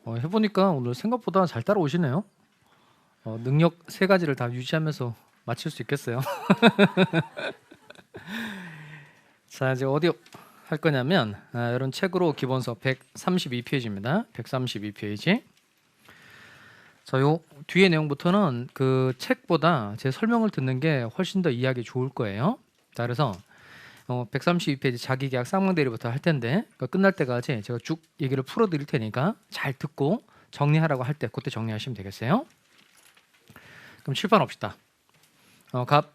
해보니까 오늘 생각보다 잘 따라오시네요. 능력 세 가지를 다 유지하면서 마칠 수 있겠어요. 자, 이제 어디 할 거냐면 이런 책으로 기본서 132페이지입니다. 132페이지. 자, 요 뒤에 내용부터는 그 책보다 제 설명을 듣는 게 훨씬 더 이해하기 좋을 거예요. 자, 그래서 132페이지 자기계약 쌍방대리부터 할 텐데 끝날 때까지 제가 쭉 얘기를 풀어드릴 테니까 잘 듣고 정리하라고 할 때 그때 정리하시면 되겠어요. 그럼 칠판 옵시다. 갑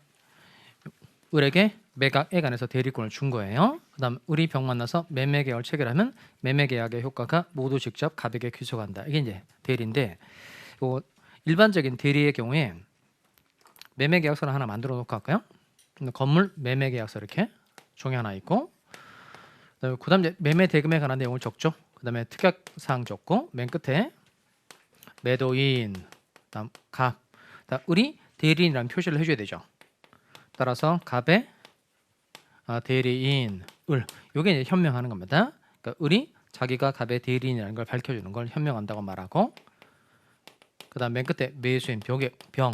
을에게 매각 애간에서 대리권을 준 거예요. 그다음 을이 병 만나서 매매계약을 체결하면 매매계약의 효과가 모두 직접 갑에게 귀속한다. 이게 이제 대리인데 일반적인 대리의 경우에 매매계약서를 하나 만들어 놓고 할까요? 건물 매매계약서 이렇게 종이 하나 있고 그다음 이제 매매 대금에 관한 내용을 적죠. 그다음에 특약사항 적고 맨 끝에 매도인 그다음 갑 그다음 을이 대리인이라는 표시를 해줘야 되죠. 따라서 갑의 대리인 을 요게 이제 현명하는 겁니다. 그러니까 을이 자기가 갑의 대리인이라는 걸 밝혀주는 걸 현명한다고 말하고 그다음 맨 끝에 매수인 병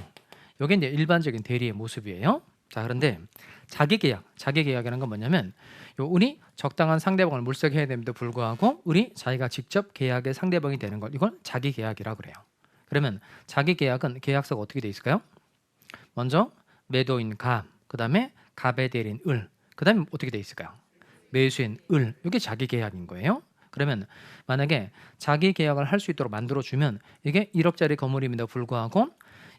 요게 이제 일반적인 대리의 모습이에요. 자, 그런데 자기계약이라는 건 뭐냐면 요 을이 적당한 상대방을 물색해야 됨에도 불구하고 을이 자기가 직접 계약의 상대방이 되는 걸 이걸 자기계약이라고 그래요. 그러면 자기계약은 계약서가 어떻게 돼 있을까요? 먼저 매도인 갑, 그다음에 갑의 대리인 을, 그다음에 어떻게 돼 있을까요? 매수인 을. 이게 자기계약인 거예요. 그러면 만약에 자기계약을 할 수 있도록 만들어주면 이게 1억짜리 건물임에도 불구하고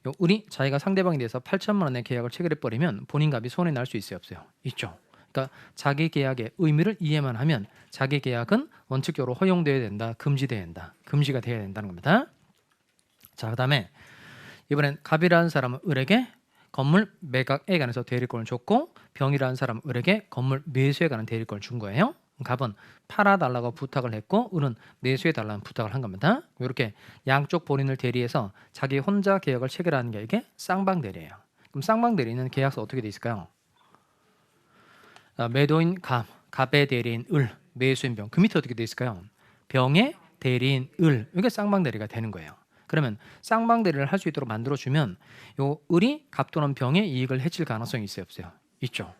요 을이 자기가 상대방에 대해서 8천만 원의 계약을 체결해버리면 본인 값이 손해 날 수 있어요, 없어요? 있죠. 그러니까 자기계약의 의미를 이해만 하면 자기계약은 원칙적으로 허용되어야 된다, 금지돼야 된다, 금지가 돼야 된다는 겁니다. 자, 그다음에 이번엔 갑이라는 사람은 을에게 건물 매각에 관해서 대리권을 줬고 병이라는 사람은 을에게 건물 매수에 관한 대리권을 준 거예요. 갑은 팔아달라고 부탁을 했고 을은 매수해달라는 부탁을 한 겁니다. 이렇게 양쪽 본인을 대리해서 자기 혼자 계약을 체결하는 게 이게 쌍방대리예요. 그럼 쌍방대리는 계약서 어떻게 돼 있을까요? 매도인 갑, 갑의 대리인 을, 매수인 병. 그 밑에 어떻게 돼 있을까요? 병의 대리인 을. 이게 쌍방대리가 되는 거예요. 그러면 쌍방대리를 할 수 있도록 만들어주면 요 을이 갑 또는 병의 이익을 해칠 가능성이 있어요, 없어요? 있죠.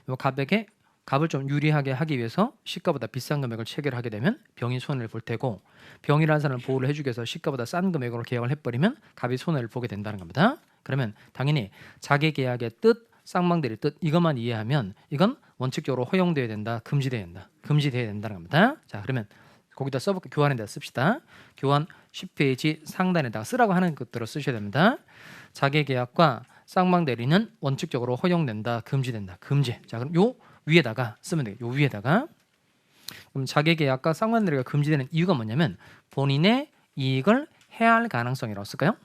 요 갑에게 갑을 좀 유리하게 하기 위해서 시가보다 비싼 금액을 체결하게 되면 병이 손해를 볼 테고 병이라는 사람을 보호를 해주기 위해서 시가보다 싼 금액으로 계약을 해버리면 갑이 손해를 보게 된다는 겁니다. 그러면 당연히 자기 계약의 뜻, 쌍방대리 뜻 이것만 이해하면 이건 원칙적으로 허용돼야 된다, 금지돼야 된다는 겁니다. 자, 그러면 거기다 써볼게요. 교환에다 씁시다. 교환 10페이지 상단에다가 쓰라고 하는 것들을 쓰셔야 됩니다. 자기 계약과 쌍방대리는 원칙적으로 허용된다, 금지된다, 금지. 자, 그럼 요 위에다가 쓰면 돼요. 요 위에다가. 그럼 자기 계약과 쌍방대리가 금지되는 이유가 뭐냐면 본인의 이익을 해할 가능성이라고 쓸까요?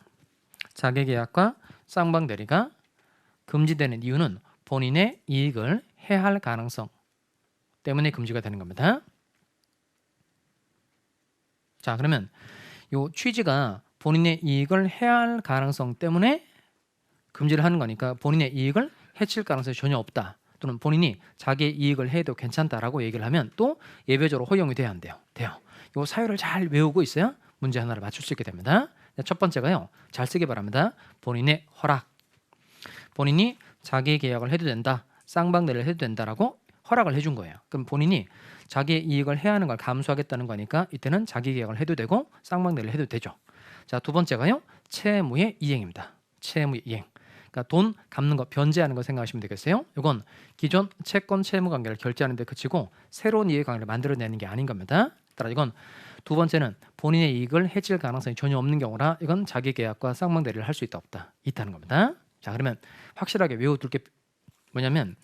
자기 계약과 쌍방대리가 금지되는 이유는 본인의 이익을 해할 가능성 때문에 금지가 되는 겁니다. 자, 그러면 요 취지가 본인의 이익을 해할 가능성 때문에 금지를 하는 거니까 본인의 이익을 해칠 가능성이 전혀 없다. 또는 본인이 자기의 이익을 해도 괜찮다라고 얘기를 하면 또 예외적으로 허용이 돼야 안 돼요. 돼요. 요 사유를 잘 외우고 있어야 문제 하나를 맞출 수 있게 됩니다. 첫 번째가요. 잘 쓰기 바랍니다. 본인의 허락. 본인이 자기 계약을 해도 된다. 쌍방대리를 해도 된다라고 허락을 해준 거예요. 그럼 본인이 자기의 이익을 해야 하는 걸 감수하겠다는 거니까 이때는 자기 계약을 해도 되고 쌍방대리를 해도 되죠. 자, 두 번째가요. 채무의 이행입니다. 채무의 이행. 그러니까 돈 갚는 거, 변제하는 거 생각하시면 되겠어요. 이건 기존 채권 채무 관계를 결제하는 데 그치고 새로운 이해 관계를 만들어내는 게 아닌 겁니다. 따라 이건 두 번째는 본인의 이익을 해칠 가능성이 전혀 없는 경우라 이건 자기 계약과 쌍방대리를 할 수 있다 없다 있다는 겁니다. 자, 그러면 확실하게 외워둘 게 뭐냐면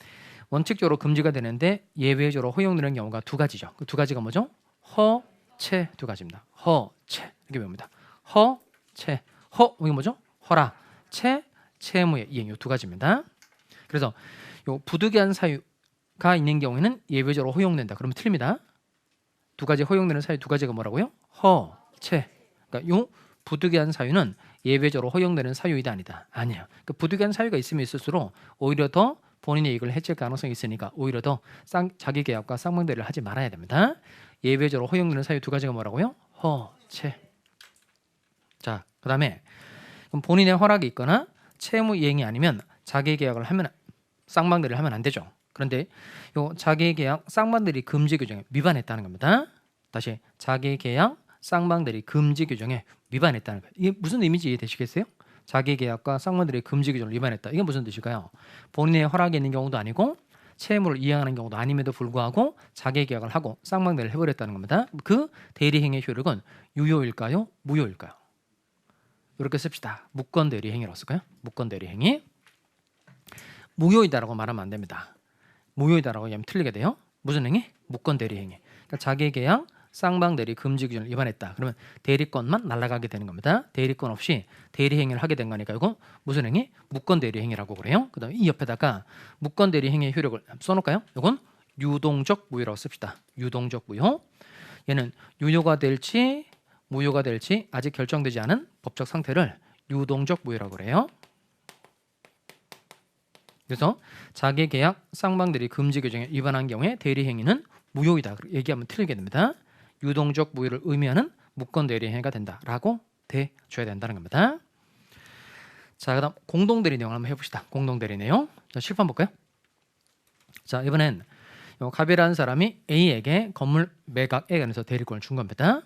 원칙적으로 금지가 되는데 예외적으로 허용되는 경우가 두 가지죠. 그 두 가지가 뭐죠? 허, 채 두 가지입니다. 허, 채 이렇게 외웁니다. 허, 채. 허 이게 뭐죠? 허락, 채, 채무의 이행 이 두 가지입니다. 그래서 요 부득이한 사유가 있는 경우에는 예외적으로 허용된다. 그러면 틀립니다. 두 가지 허용되는 사유 두 가지가 뭐라고요? 허, 채. 그러니까 요 부득이한 사유는 예외적으로 허용되는 사유이다 아니다. 아니에요. 그 부득이한 사유가 있으면 있을수록 오히려 더 본인의 이익을 해칠 가능성이 있으니까 오히려 더 자기 계약과 쌍방대리를 하지 말아야 됩니다. 예외적으로 허용되는 사유 두 가지가 뭐라고요? 허, 채. 자, 그다음에 그럼 본인의 허락이 있거나 채무 이행이 아니면 자기계약을 하면 쌍방대리를 하면 안 되죠. 그런데 요 자기계약 쌍방대리 금지 규정에 위반했다는 겁니다. 다시 자기계약 쌍방대리 금지 규정에 위반했다는 거예요. 이게 무슨 의미인지 이해되시겠어요? 자기계약과 쌍방대리 금지 규정을 위반했다. 이게 무슨 뜻일까요? 본인의 허락이 있는 경우도 아니고 채무를 이행하는 경우도 아님에도 불구하고 자기계약을 하고 쌍방대리를 해버렸다는 겁니다. 그 대리행위의 효력은 유효일까요? 무효일까요? 이렇게 씁시다. 무권대리행위라고 쓸까요? 무권대리행위. 무효이다라고 말하면 안 됩니다. 무효이다라고 하면 틀리게 돼요. 무슨 행위? 무권대리행위. 그러니까 자기계약 쌍방대리 금지 규정을 위반했다. 그러면 대리권만 날아가게 되는 겁니다. 대리권 없이 대리행위를 하게 된 거니까 이거 무슨 행위? 무권대리행위라고 그래요. 그 다음에 이 옆에다가 무권대리행위의 효력을 써놓을까요? 이건 유동적 무효라고 씁시다. 유동적 무효. 얘는 유효가 될지 무효가 될지 아직 결정되지 않은 법적 상태를 유동적 무효라고 그래요. 그래서 자기계약 쌍방대리 금지 규정에 위반한 경우에 대리행위는 무효이다. 얘기하면 틀리게 됩니다. 유동적 무효를 의미하는 무권대리행위가 된다라고 돼줘야 된다는 겁니다. 자, 그다음 공동대리 내용을 한번 해봅시다. 공동대리 내용. 자, 실판 볼까요? 자, 이번엔 갑이라는 사람이 A에게 건물 매각에 관해서 대리권을 준 겁니다.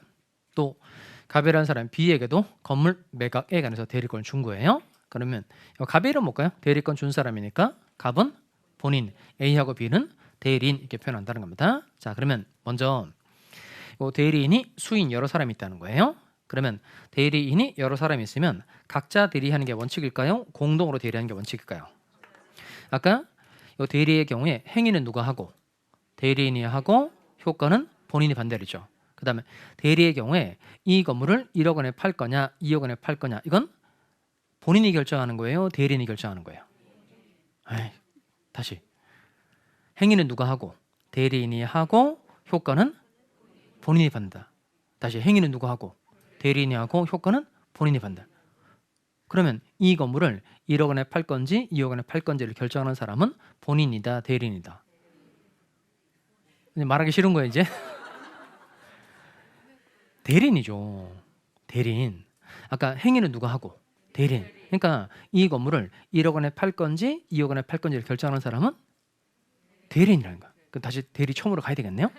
또 갑이라는 사람이 B에게도 건물 매각에 관해서 대리권을 준 거예요. 그러면 갑의 이름 뭘까요? 대리권 준 사람이니까 갑은 본인, A하고 B는 대리인 이렇게 표현한다는 겁니다. 자, 그러면 먼저 대리인이 수인 여러 사람이 있다는 거예요. 그러면 대리인이 여러 사람이 있으면 각자 대리하는 게 원칙일까요? 공동으로 대리하는 게 원칙일까요? 아까 대리의 경우에 행위는 누가 하고 대리인이 하고 효과는 본인이 반대리죠. 그 다음에 대리의 경우에 이 건물을 1억 원에 팔 거냐 2억 원에 팔 거냐 이건 본인이 결정하는 거예요? 대리인이 결정하는 거예요? 다시 행위는 누가 하고 대리인이 하고 효과는 본인이 받는다. 다시 행위는 누가 하고 대리인이 하고 효과는 본인이 받는다. 그러면 이 건물을 1억 원에 팔 건지 2억 원에 팔 건지를 결정하는 사람은 본인이다 대리인이다. 말하기 싫은 거예요 이제? 대리인이죠. 대리인. 아까 행위는 누가 하고 대리인. 그러니까 이 건물을 1억 원에 팔 건지 2억 원에 팔 건지를 결정하는 사람은 대리인이라는 거야. 그럼 다시 대리 처음으로 가야 되겠네요.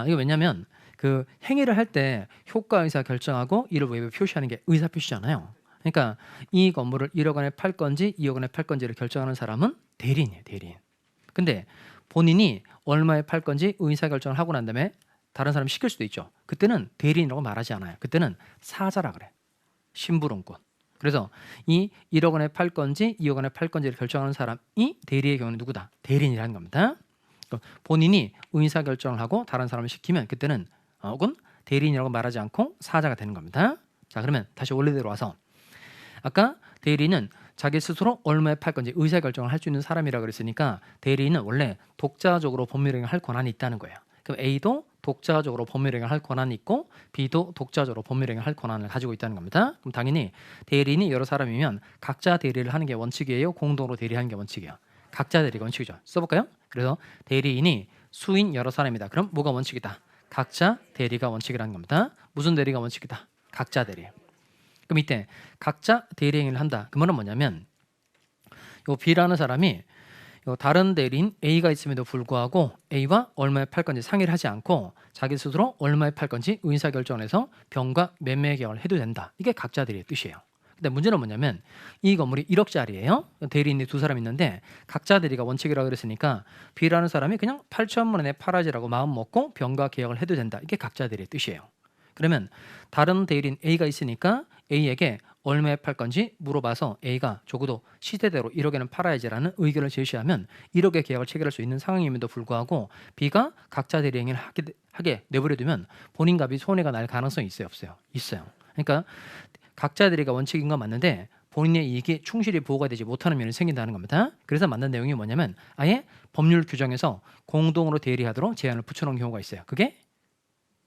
이거 왜냐면 그 행위를 할 때 효과 의사 결정하고 이를 외부에 표시하는 게 의사 표시잖아요. 그러니까 이 건물을 1억 원에 팔 건지 2억 원에 팔 건지를 결정하는 사람은 대리인이에요. 대리인. 근데 본인이 얼마에 팔 건지 의사 결정을 하고 난 다음에 다른 사람이 시킬 수도 있죠. 그때는 대리인이라고 말하지 않아요. 그때는 사자라 그래. 심부름꾼. 그래서 이 1억 원에 팔 건지 2억 원에 팔 건지를 결정하는 사람이 대리의 경우는 누구다? 대리인이라는 겁니다. 본인이 의사결정을 하고 다른 사람을 시키면 그때는 혹은 대리인이라고 말하지 않고 사자가 되는 겁니다. 자, 그러면 다시 원래대로 와서 아까 대리인은 자기 스스로 얼마에 팔 건지 의사결정을 할 수 있는 사람이라고 그랬으니까 대리인은 원래 독자적으로 법률행위를 할 권한이 있다는 거예요. 그럼 A도 독자적으로 법률행위를 할 권한이 있고 B도 독자적으로 법률행위를 할 권한을 가지고 있다는 겁니다. 그럼 당연히 대리인이 여러 사람이면 각자 대리를 하는 게 원칙이에요? 공동으로 대리하는 게 원칙이에요? 각자 대리가 원칙이죠. 써볼까요? 그래서 대리인이 수인 여러 사람이다. 그럼 뭐가 원칙이다? 각자 대리가 원칙이라는 겁니다. 무슨 대리가 원칙이다? 각자 대리. 그럼 이때 각자 대리행위를 한다. 그 말은 뭐냐면 요 B라는 사람이 요 다른 대리인 A가 있음에도 불구하고 A와 얼마에 팔 건지 상의를 하지 않고 자기 스스로 얼마에 팔 건지 의사결정을 해서 병과 매매 계약을 해도 된다. 이게 각자 대리의 뜻이에요. 근데 문제는 뭐냐면 이 건물이 1억짜리예요. 대리인이 두 사람 있는데 각자 대리가 원칙이라고 그랬으니까 B라는 사람이 그냥 8천만 원에 팔아지라고 마음 먹고 병과 계약을 해도 된다. 이게 각자 대리의 뜻이에요. 그러면 다른 대리인 A가 있으니까 A에게 얼마에 팔 건지 물어봐서 A가 적어도 시대대로 1억에는 팔아야지라는 의견을 제시하면 1억의 계약을 체결할 수 있는 상황임에도 불구하고 B가 각자 대리 행위를 하게 내버려두면 본인 값이 손해가 날 가능성이 있어요? 없어요? 있어요. 그러니까 각자 대리가 원칙인 건 맞는데 본인의 이익이 충실히 보호가 되지 못하는 면이 생긴다는 겁니다. 그래서 만든 내용이 뭐냐면 아예 법률 규정에서 공동으로 대리하도록 제한을 붙여놓은 경우가 있어요. 그게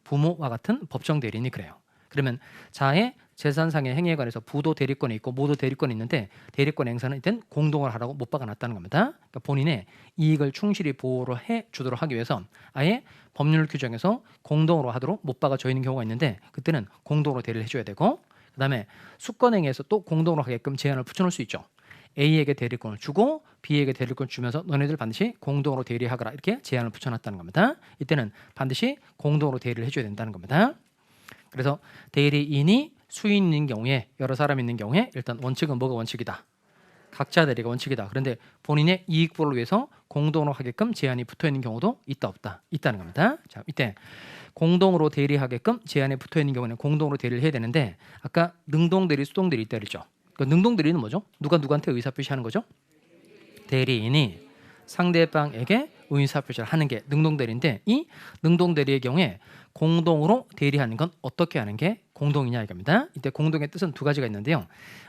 부모와 같은 법정 대리인이 그래요. 그러면 자의 재산상의 행위에 관해서 부도 대리권이 있고 모도 대리권이 있는데 대리권 행사는 일단 공동을 하라고 못 박아놨다는 겁니다. 그러니까 본인의 이익을 충실히 보호를 해 주도록 하기 위해서 아예 법률 규정에서 공동으로 하도록 못 박아져 있는 경우가 있는데 그때는 공동으로 대리를 해줘야 되고 그다음에 수권행위에서 또 공동으로 하게끔 제한을 붙여놓을 수 있죠. A에게 대리권을 주고 B에게 대리권을 주면서 너네들 반드시 공동으로 대리하거라 이렇게 제한을 붙여놨다는 겁니다. 이때는 반드시 공동으로 대리를 해줘야 된다는 겁니다. 그래서 대리인이 수인인 경우에 여러 사람 있는 경우에 일단 원칙은 뭐가 원칙이다? 각자 대리가 원칙이다. 그런데 본인의 이익 보호를 위해서 공동으로 하게끔 제한이 붙어 있는 경우도 있다 없다? 있다는 겁니다. 자, 이때 공동으로 대리하게끔 제한이 붙어 있는 경우는 공동으로 대리를 해야 되는데 아까 능동 대리, 수동 대리 있다 그랬죠. 그 능동 대리는 뭐죠? 누가 누구한테 의사 표시하는 거죠? 대리인이 상대방에게 의사 표시를 하는 게 능동 대리인데 이 능동 대리의 경우에 공동으로 대리하는 건 어떻게 하는 게 공동이냐 이겁니다. 이때 공동의 뜻은 두 가지가 있는데요.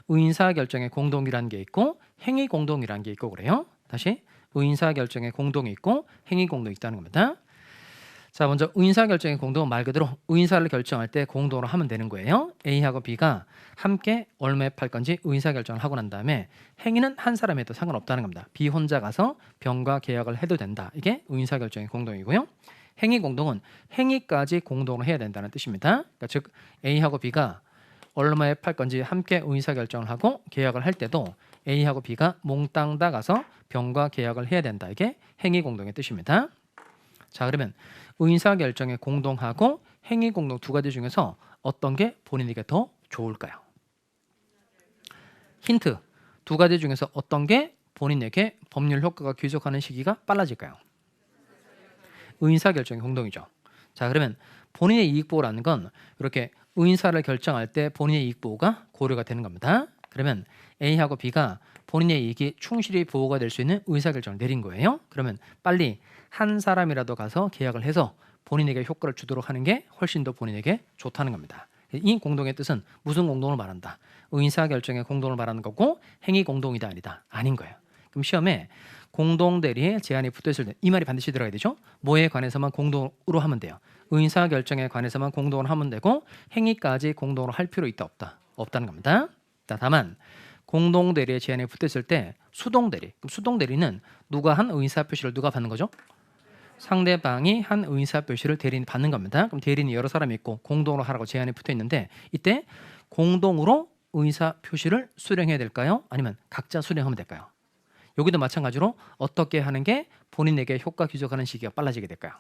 의사결정의 공동이라는 게 있고 행위 공동이라는 게 있고 그래요. 다시 의사결정의 공동이 있고 행위 공동이 있다는 겁니다. 자, 먼저 의사결정의 공동은 말 그대로 의사를 결정할 때 공동으로 하면 되는 거예요. A하고 B가 함께 얼마에 팔 건지 의사결정을 하고 난 다음에 행위는 한 사람이 해도 상관없다는 겁니다. B 혼자 가서 병과 계약을 해도 된다. 이게 의사결정의 공동이고요. 행위 공동은 행위까지 공동으로 해야 된다는 뜻입니다. 그러니까 즉 A하고 B가 얼마에 팔 건지 함께 의사결정을 하고 계약을 할 때도 A하고 B가 몽땅 다 가서 병과 계약을 해야 된다. 이게 행위 공동의 뜻입니다. 자, 그러면 의사결정에 공동하고 행위 공동 두 가지 중에서 어떤 게 본인에게 더 좋을까요? 힌트, 두 가지 중에서 어떤 게 본인에게 법률 효과가 귀속하는 시기가 빨라질까요? 의사결정의 공동이죠. 자, 그러면 본인의 이익보호라는 건 이렇게 의사를 결정할 때 본인의 이익보호가 고려가 되는 겁니다. 그러면 A하고 B가 본인의 이익이 충실히 보호가 될 수 있는 의사결정을 내린 거예요. 그러면 빨리 한 사람이라도 가서 계약을 해서 본인에게 효과를 주도록 하는 게 훨씬 더 본인에게 좋다는 겁니다. 이 공동의 뜻은 무슨 공동을 말한다? 의사결정의 공동을 말하는 거고 행위 공동이다 아니다? 아닌 거예요. 그럼 시험에 공동대리에 제한이 붙어있을 때 이 말이 반드시 들어가야 되죠. 뭐에 관해서만 공동으로 하면 돼요. 의사결정에 관해서만 공동으로 하면 되고 행위까지 공동으로 할 필요 있다 없다? 없다는 겁니다. 다만 공동대리에 제한이 붙어있을 때 수동대리, 그럼 수동대리는 누가 한 의사표시를 누가 받는 거죠? 상대방이 한 의사표시를 대리인이 받는 겁니다. 그럼 대리인이 여러 사람이 있고 공동으로 하라고 제한이 붙어 있는데 이때 공동으로 의사표시를 수령해야 될까요? 아니면 각자 수령하면 될까요? 여기도 마찬가지로 어떻게 하는 게 본인에게 효과 귀속하는 시기가 빨라지게 될까요?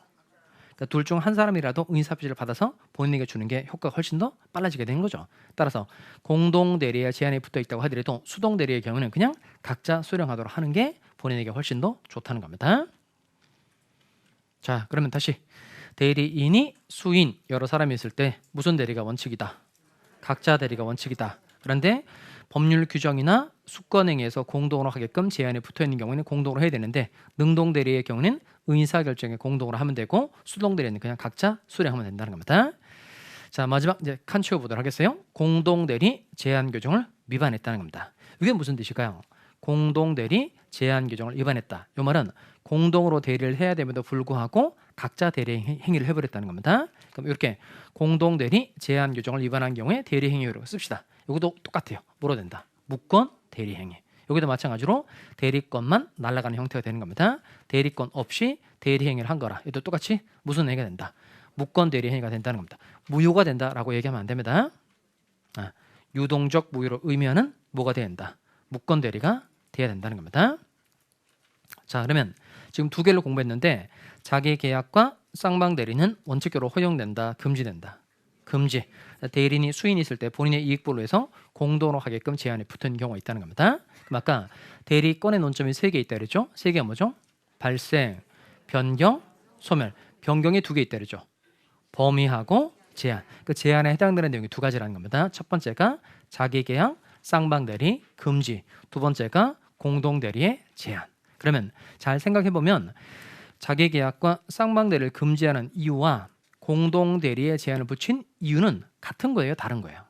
그러니까 둘 중 한 사람이라도 의사표시를 받아서 본인에게 주는 게 효과가 훨씬 더 빨라지게 되는 거죠. 따라서 공동대리에 제한이 붙어 있다고 하더라도 수동대리의 경우는 그냥 각자 수령하도록 하는 게 본인에게 훨씬 더 좋다는 겁니다. 자, 그러면 다시 대리인이 수인 여러 사람이 있을 때 무슨 대리가 원칙이다? 각자 대리가 원칙이다. 그런데 법률 규정이나 수권행위에서 공동으로 하게끔 제한이 붙어있는 경우에는 공동으로 해야 되는데 능동 대리의 경우는 의사결정에 공동으로 하면 되고 수동 대리는 그냥 각자 수령하면 된다는 겁니다. 자, 마지막 이제 칸 치워보도록 하겠어요. 공동 대리 제한 규정을 위반했다는 겁니다. 이게 무슨 뜻일까요? 공동 대리 제한 규정을 위반했다. 이 말은 공동으로 대리를 해야 됨에도 불구하고 각자 대리 행위를 해버렸다는 겁니다. 그럼 이렇게 공동 대리 제한 규정을 위반한 경우에 대리 행위로 씁시다. 이것도 똑같아요. 뭐로 된다? 무권 대리 행위. 여기도 마찬가지로 대리권만 날아가는 형태가 되는 겁니다. 대리권 없이 대리 행위를 한 거라. 이도 똑같이 무슨 행위가 된다? 무권 대리 행위가 된다는 겁니다. 무효가 된다라고 얘기하면 안 됩니다. 유동적 무효를 의미하는 뭐가 돼야 된다? 무권 대리가 돼야 된다는 겁니다. 자, 그러면 지금 두 개를 공부했는데 자기 계약과 쌍방 대리는 원칙적으로 허용된다, 금지된다. 금지. 대리인이 수인이 있을 때 본인의 이익보호를 위해서 공동으로 하게끔 제한이 붙은 경우가 있다는 겁니다. 그럼 아까 대리권의 논점이 3개 있다 그랬죠? 3개가 뭐죠? 발생, 변경, 소멸. 변경이 2개 있다 그랬죠? 범위하고 제한. 그 제한에 해당되는 내용이 2가지라는 겁니다. 첫 번째가 자기계약, 쌍방대리, 금지. 두 번째가 공동대리의 제한. 그러면 잘 생각해보면 자기계약과 쌍방대리를 금지하는 이유와 공동대리의 제한을 붙인 이유는 같은 거예요? 다른 거예요?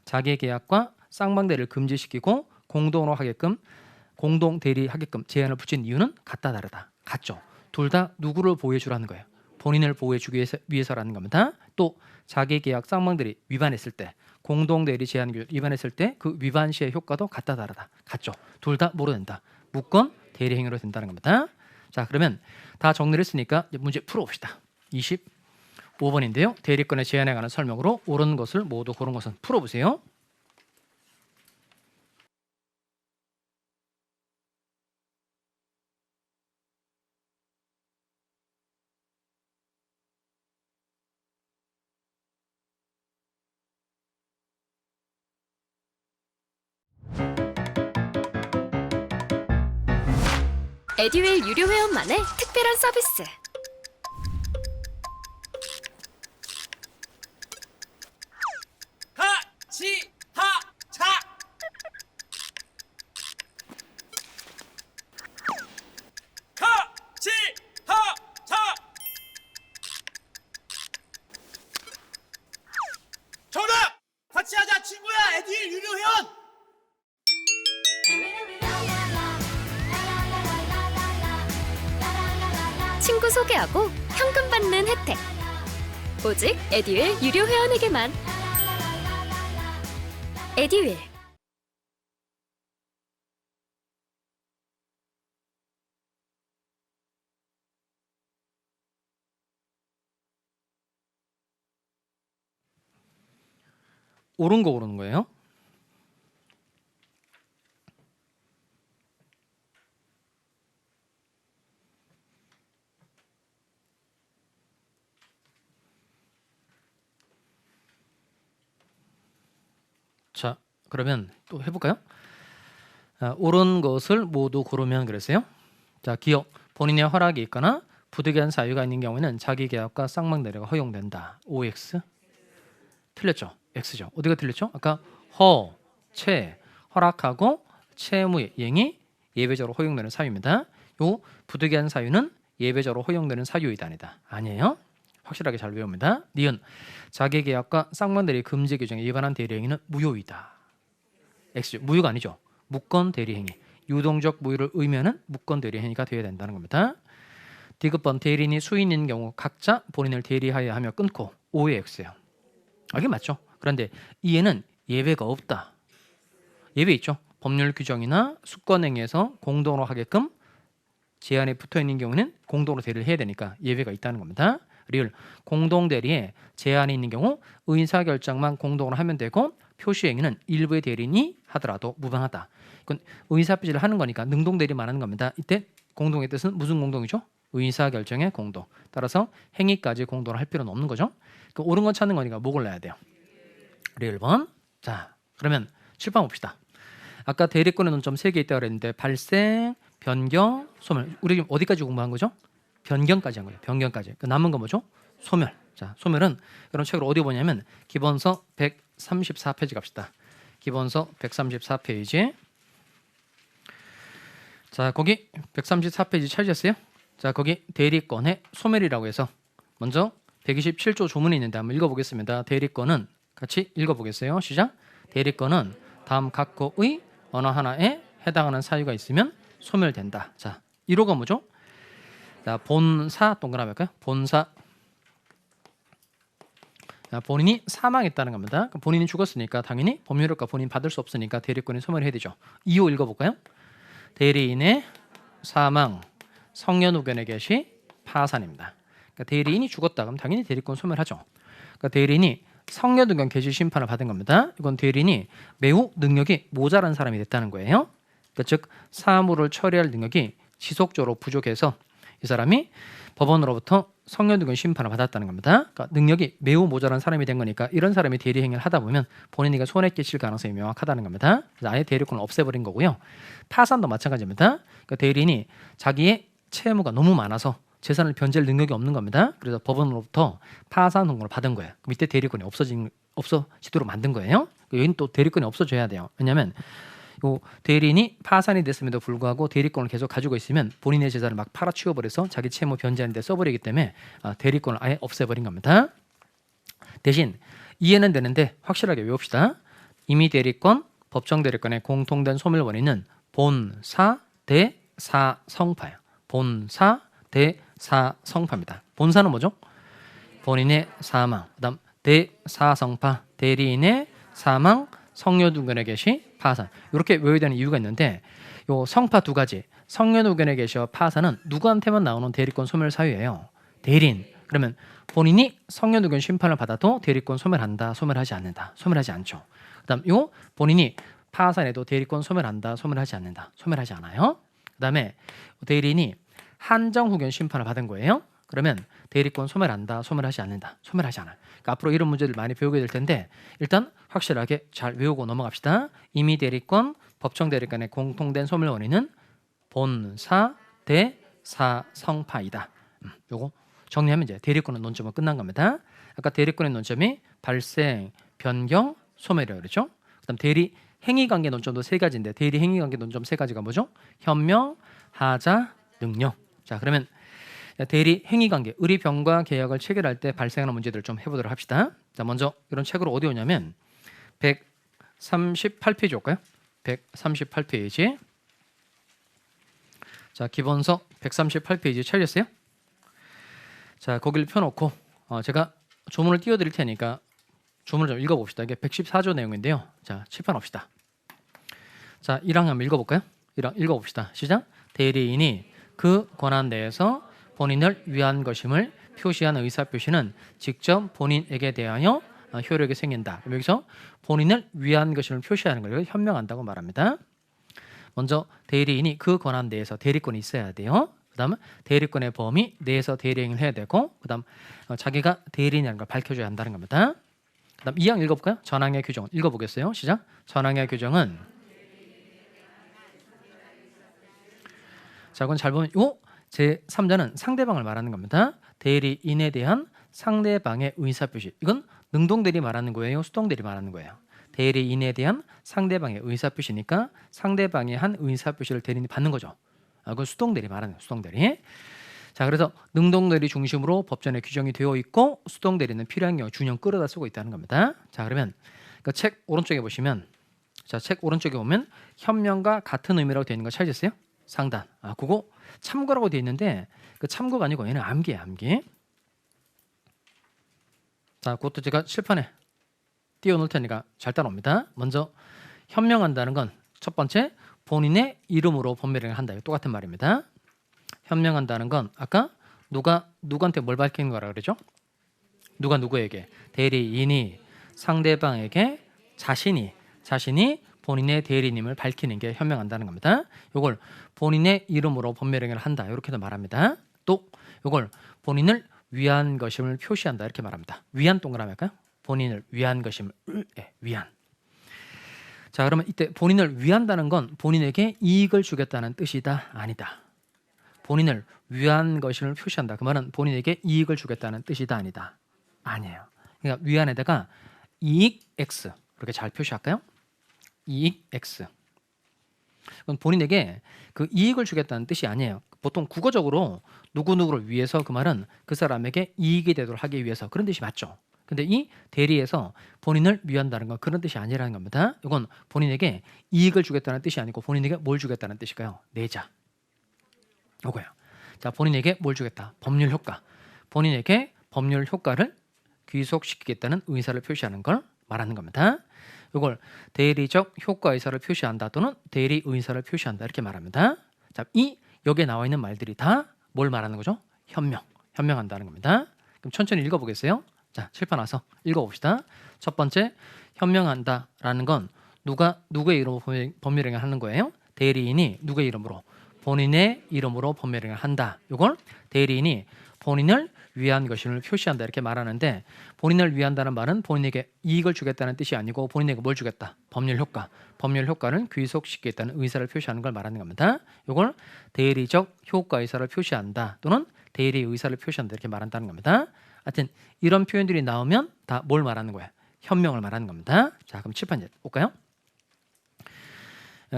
자기계약과 쌍방대리를 금지시키고 공동으로 하게끔 공동대리하게끔 제한을 붙인 이유는 같다 다르다? 같죠? 둘 다 누구를 보호해 주라는 거예요? 본인을 보호해 주기 위해서라는 겁니다. 또 자기계약 쌍방들이 위반했을 때 공동대리 제한규율 위반했을 때 그 위반 시의 효과도 같다 다르다. 같죠. 둘 다 뭐로 된다. 무건 대리행위로 된다는 겁니다. 자, 그러면 다 정리를 했으니까 이제 문제 풀어봅시다. 25번인데요. 대리권의 제한에 관한 설명으로 옳은 것을 모두 고른 것은 풀어보세요. 에듀윌 유료 회원만의 특별한 서비스. 가치하차 가치하차 정답! 같이하자 친구야 에듀윌 유료 회원! 친구 소개하고 현금 받는 혜택. 오직 에듀윌 유료 회원에게만. 에듀윌. 옳은 거 고르는 거예요. 자, 그러면 또 해볼까요? 옳은 것을 모두 고르면 그랬어요. 자, 기억 본인의 허락이 있거나 부득이한 사유가 있는 경우에는 자기 계약과 쌍방대리가 허용된다. OX 틀렸죠? X죠. 어디가 틀렸죠? 아까 허, 채, 허락하고 채무의 이행이 예외적으로 허용되는 사유입니다. 요 부득이한 사유는 예외적으로 허용되는 사유이다 아니다. 아니에요. 확실하게 잘 외웁니다. 니은 자기 계약과 쌍방대리 금지 규정에 위반한 대리행위는 무효이다. X 무효가 아니죠. 무건 대리행위. 유동적 무효를 의미하는 무건 대리행위가 되어야 된다는 겁니다. 디귿번 대리인이 수인인 경우 각자 본인을 대리하여야 하며 끊고 O의 X예요. 이게 맞죠. 그런데 이에는 예외가 없다. 예외 있죠. 법률 규정이나 수권행위에서 공동으로 하게끔 제한에 붙어있는 경우는 공동으로 대리를 해야 되니까 예외가 있다는 겁니다. 리을 공동대리에 제한이 있는 경우 의사결정만 공동으로 하면 되고 표시행위는 일부의 대리인이 하더라도 무방하다. 이건 의사표시를 하는 거니까 능동대리만 하는 겁니다. 이때 공동의 뜻은 무슨 공동이죠? 의사결정의 공동. 따라서 행위까지 공동으로 할 필요는 없는 거죠. 그 옳은 건 찾는 거니까 뭐 골라야 돼요? 리을 번. 자, 그러면 7번 봅시다. 아까 대리권의 논점 3개 있다고 그랬는데 발생, 변경, 소멸. 우리 지금 어디까지 공부한 거죠? 변경까지 한 거예요. 변경까지. 그 남은 거 뭐죠? 소멸. 자, 소멸은 여러분 책을 어디 보냐면 기본서 134페이지 갑시다. 기본서 134페이지. 자, 거기 134페이지 찾으셨어요? 자, 거기 대리권의 소멸이라고 해서 먼저 127조 조문이 있는데 한번 읽어보겠습니다. 대리권은 같이 읽어보겠어요. 시작. 대리권은 다음 각국의 어느 하나에 해당하는 사유가 있으면 소멸된다. 자, 1호가 뭐죠? 자, 본사 동그라미 할까요? 본사. 자, 본인이 사망했다는 겁니다. 본인이 죽었으니까 당연히 법률효과 본인 받을 수 없으니까 대리권이 소멸해야 되죠. 2호 읽어볼까요? 대리인의 사망, 성년후견의 개시, 파산입니다. 그러니까 대리인이 죽었다 그럼 당연히 대리권 소멸하죠. 그러니까 대리인이 성년후견 개시 심판을 받은 겁니다. 이건 대리인이 매우 능력이 모자란 사람이 됐다는 거예요. 그러니까 즉 사무를 처리할 능력이 지속적으로 부족해서 이 사람이 법원으로부터 성년후견 심판을 받았다는 겁니다. 그러니까 능력이 매우 모자란 사람이 된 거니까 이런 사람이 대리행위를 하다 보면 본인에게 손해 끼칠 가능성이 명확하다는 겁니다. 그래서 아예 대리권을 없애버린 거고요. 파산도 마찬가지입니다. 그러니까 대리인이 자기의 채무가 너무 많아서 재산을 변제할 능력이 없는 겁니다. 그래서 법원으로부터 파산 통보를 받은 거예요. 그럼 이때 대리권이 없어지도록 만든 거예요. 여기는 또 대리권이 없어져야 돼요. 왜냐하면 요 대리인이 파산이 됐음에도 불구하고 대리권을 계속 가지고 있으면 본인의 재산을 막 팔아치워버려서 자기 채무 변제하는 데 써버리기 때문에 대리권을 아예 없애버린 겁니다. 대신 이해는 되는데 확실하게 외웁시다. 임의 대리권, 법정 대리권의 공통된 소멸 원인은 본사, 대사, 성파예요. 본사, 대사, 성파입니다. 본사는 뭐죠? 본인의 사망. 그다음 대사성파, 대리인의 사망, 성녀두견에 계시 파산. 이렇게 외워야 되는 이유가 있는데 요 성파 두 가지. 성녀두견에 계시와 파산은 누구한테만 나오는 대리권 소멸 사유예요. 대리인. 그러면 본인이 성녀두견 심판을 받아도 대리권 소멸한다, 소멸하지 않는다, 소멸하지 않죠. 그다음 요 본인이 파산에도 대리권 소멸한다, 소멸하지 않는다, 소멸하지 않아요. 그다음에 대리인이 한정후견 심판을 받은 거예요. 그러면 대리권 소멸한다, 소멸하지 않는다, 소멸하지 않아요. 그러니까 앞으로 이런 문제들 많이 배우게 될 텐데 일단 확실하게 잘 외우고 넘어갑시다. 임의 대리권, 법정 대리권의 공통된 소멸 원인은 본사, 대사, 성파이다. 요거 정리하면 이제 대리권의 논점은 끝난 겁니다. 아까 대리권의 논점이 발생, 변경, 소멸이라고 그랬죠. 그다음 대리 행위 관계 논점도 세 가지인데 대리 행위 관계 논점 세 가지가 뭐죠? 현명, 하자, 능력. 자, 그러면 대리 행위 관계, 의리병과 계약을 체결할 때 발생하는 문제들을 좀 해보도록 합시다. 자, 먼저 이런 책으로 어디 오냐면 138페이지 올까요? 138페이지. 자, 기본서 138페이지 찾으셨어요? 자, 거기를 펴놓고 제가 조문을 띄워드릴 테니까 조문을 좀 읽어봅시다. 이게 114조 내용인데요. 자, 칠판 옵시다. 자, 1항 한번 읽어볼까요? 1항 읽어봅시다. 시작. 대리인이 그 권한 내에서 본인을 위한 것임을 표시한 의사표시는 직접 본인에게 대하여 효력이 생긴다. 그럼 여기서 본인을 위한 것임을 표시하는 걸 현명한다고 말합니다. 먼저 대리인이 그 권한 내에서 대리권이 있어야 돼요. 그 다음 대리권의 범위 내에서 대리행을 해야 되고 그 다음 자기가 대리인이라는 걸 밝혀줘야 한다는 겁니다. 그 다음 2항 읽어볼까요? 전항의 규정 읽어보겠어요. 시작. 전항의 규정은 자, 그건 잘 보면 요 제3자는 상대방을 말하는 겁니다. 대리인에 대한 상대방의 의사표시. 이건 능동대리 말하는 거예요? 수동대리 말하는 거예요? 대리인에 대한 상대방의 의사표시니까 상대방이 한 의사표시를 대리인이 받는 거죠. 그건 수동대리 말하는 거예요. 수동대리. 자, 그래서 능동대리 중심으로 법전에 규정이 되어 있고 수동대리는 필요한 경우 준형 끌어다 쓰고 있다는 겁니다. 자, 그러면 그 책 오른쪽에 보시면 자, 책 오른쪽에 보면 현명과 같은 의미라고 되어 있는 거 찾으셨어요? 상단. 그거 참고라고 되어 있는데 그 참고가 아니고 얘는 암기예요, 암기. 자, 그것도 제가 칠판에 띄워놓을 테니까 잘 따라옵니다. 먼저 현명한다는 건 첫 번째 본인의 이름으로 법률행위를 한다. 이거 똑같은 말입니다. 현명한다는 건 아까 누가 누구한테 뭘 밝히는 거라 그러죠? 누가 누구에게? 대리인이 상대방에게 자신이 본인의 대리님을 밝히는 게 현명한다는 겁니다. 이걸 본인의 이름으로 법률행위를 한다. 이렇게도 말합니다. 또 이걸 본인을 위한 것임을 표시한다. 이렇게 말합니다. 위한 동그라미 할까요? 본인을 위한 것임을 위한. 자, 그러면 이때 본인을 위한다는 건 본인에게 이익을 주겠다는 뜻이다? 아니다. 본인을 위한 것임을 표시한다. 그 말은 본인에게 이익을 주겠다는 뜻이다? 아니다? 아니에요. 그러니까 위안에다가 이익 X 이렇게 잘 표시할까요? 이익 X. 그건 본인에게 그 이익을 주겠다는 뜻이 아니에요. 보통 국어적으로 누구누구를 위해서 그 말은 그 사람에게 이익이 되도록 하기 위해서 그런 뜻이 맞죠. 근데 이 대리에서 본인을 위한다는 건 그런 뜻이 아니라는 겁니다. 이건 본인에게 이익을 주겠다는 뜻이 아니고 본인에게 뭘 주겠다는 뜻일까요? 내자. 이거예요. 자, 본인에게 뭘 주겠다? 법률 효과. 본인에게 법률 효과를 귀속시키겠다는 의사를 표시하는 걸 말하는 겁니다. 이걸 대리적 효과 의사를 표시한다 또는 대리 의사를 표시한다 이렇게 말합니다. 자, 이 여기에 나와 있는 말들이 다 뭘 말하는 거죠? 현명한다는 겁니다. 그럼 천천히 읽어보겠어요? 자, 칠판 와서 읽어봅시다. 첫 번째, 현명한다라는 건 누가 누구의 이름으로 법률행위를 하는 거예요? 대리인이 누구의 이름으로? 본인의 이름으로 법률행위를 한다. 이걸 대리인이 본인을 위한 것임을 표시한다 이렇게 말하는데 본인을 위한다는 말은 본인에게 이익을 주겠다는 뜻이 아니고 본인에게 뭘 주겠다? 법률 효과. 법률 효과를 귀속시키겠다는 의사를 표시하는 걸 말하는 겁니다. 이걸 대리적 효과 의사를 표시한다 또는 대리 의사를 표시한다 이렇게 말한다는 겁니다. 하여튼 이런 표현들이 나오면 다 뭘 말하는 거야? 현명을 말하는 겁니다. 자, 그럼 칠판 이제 볼까요?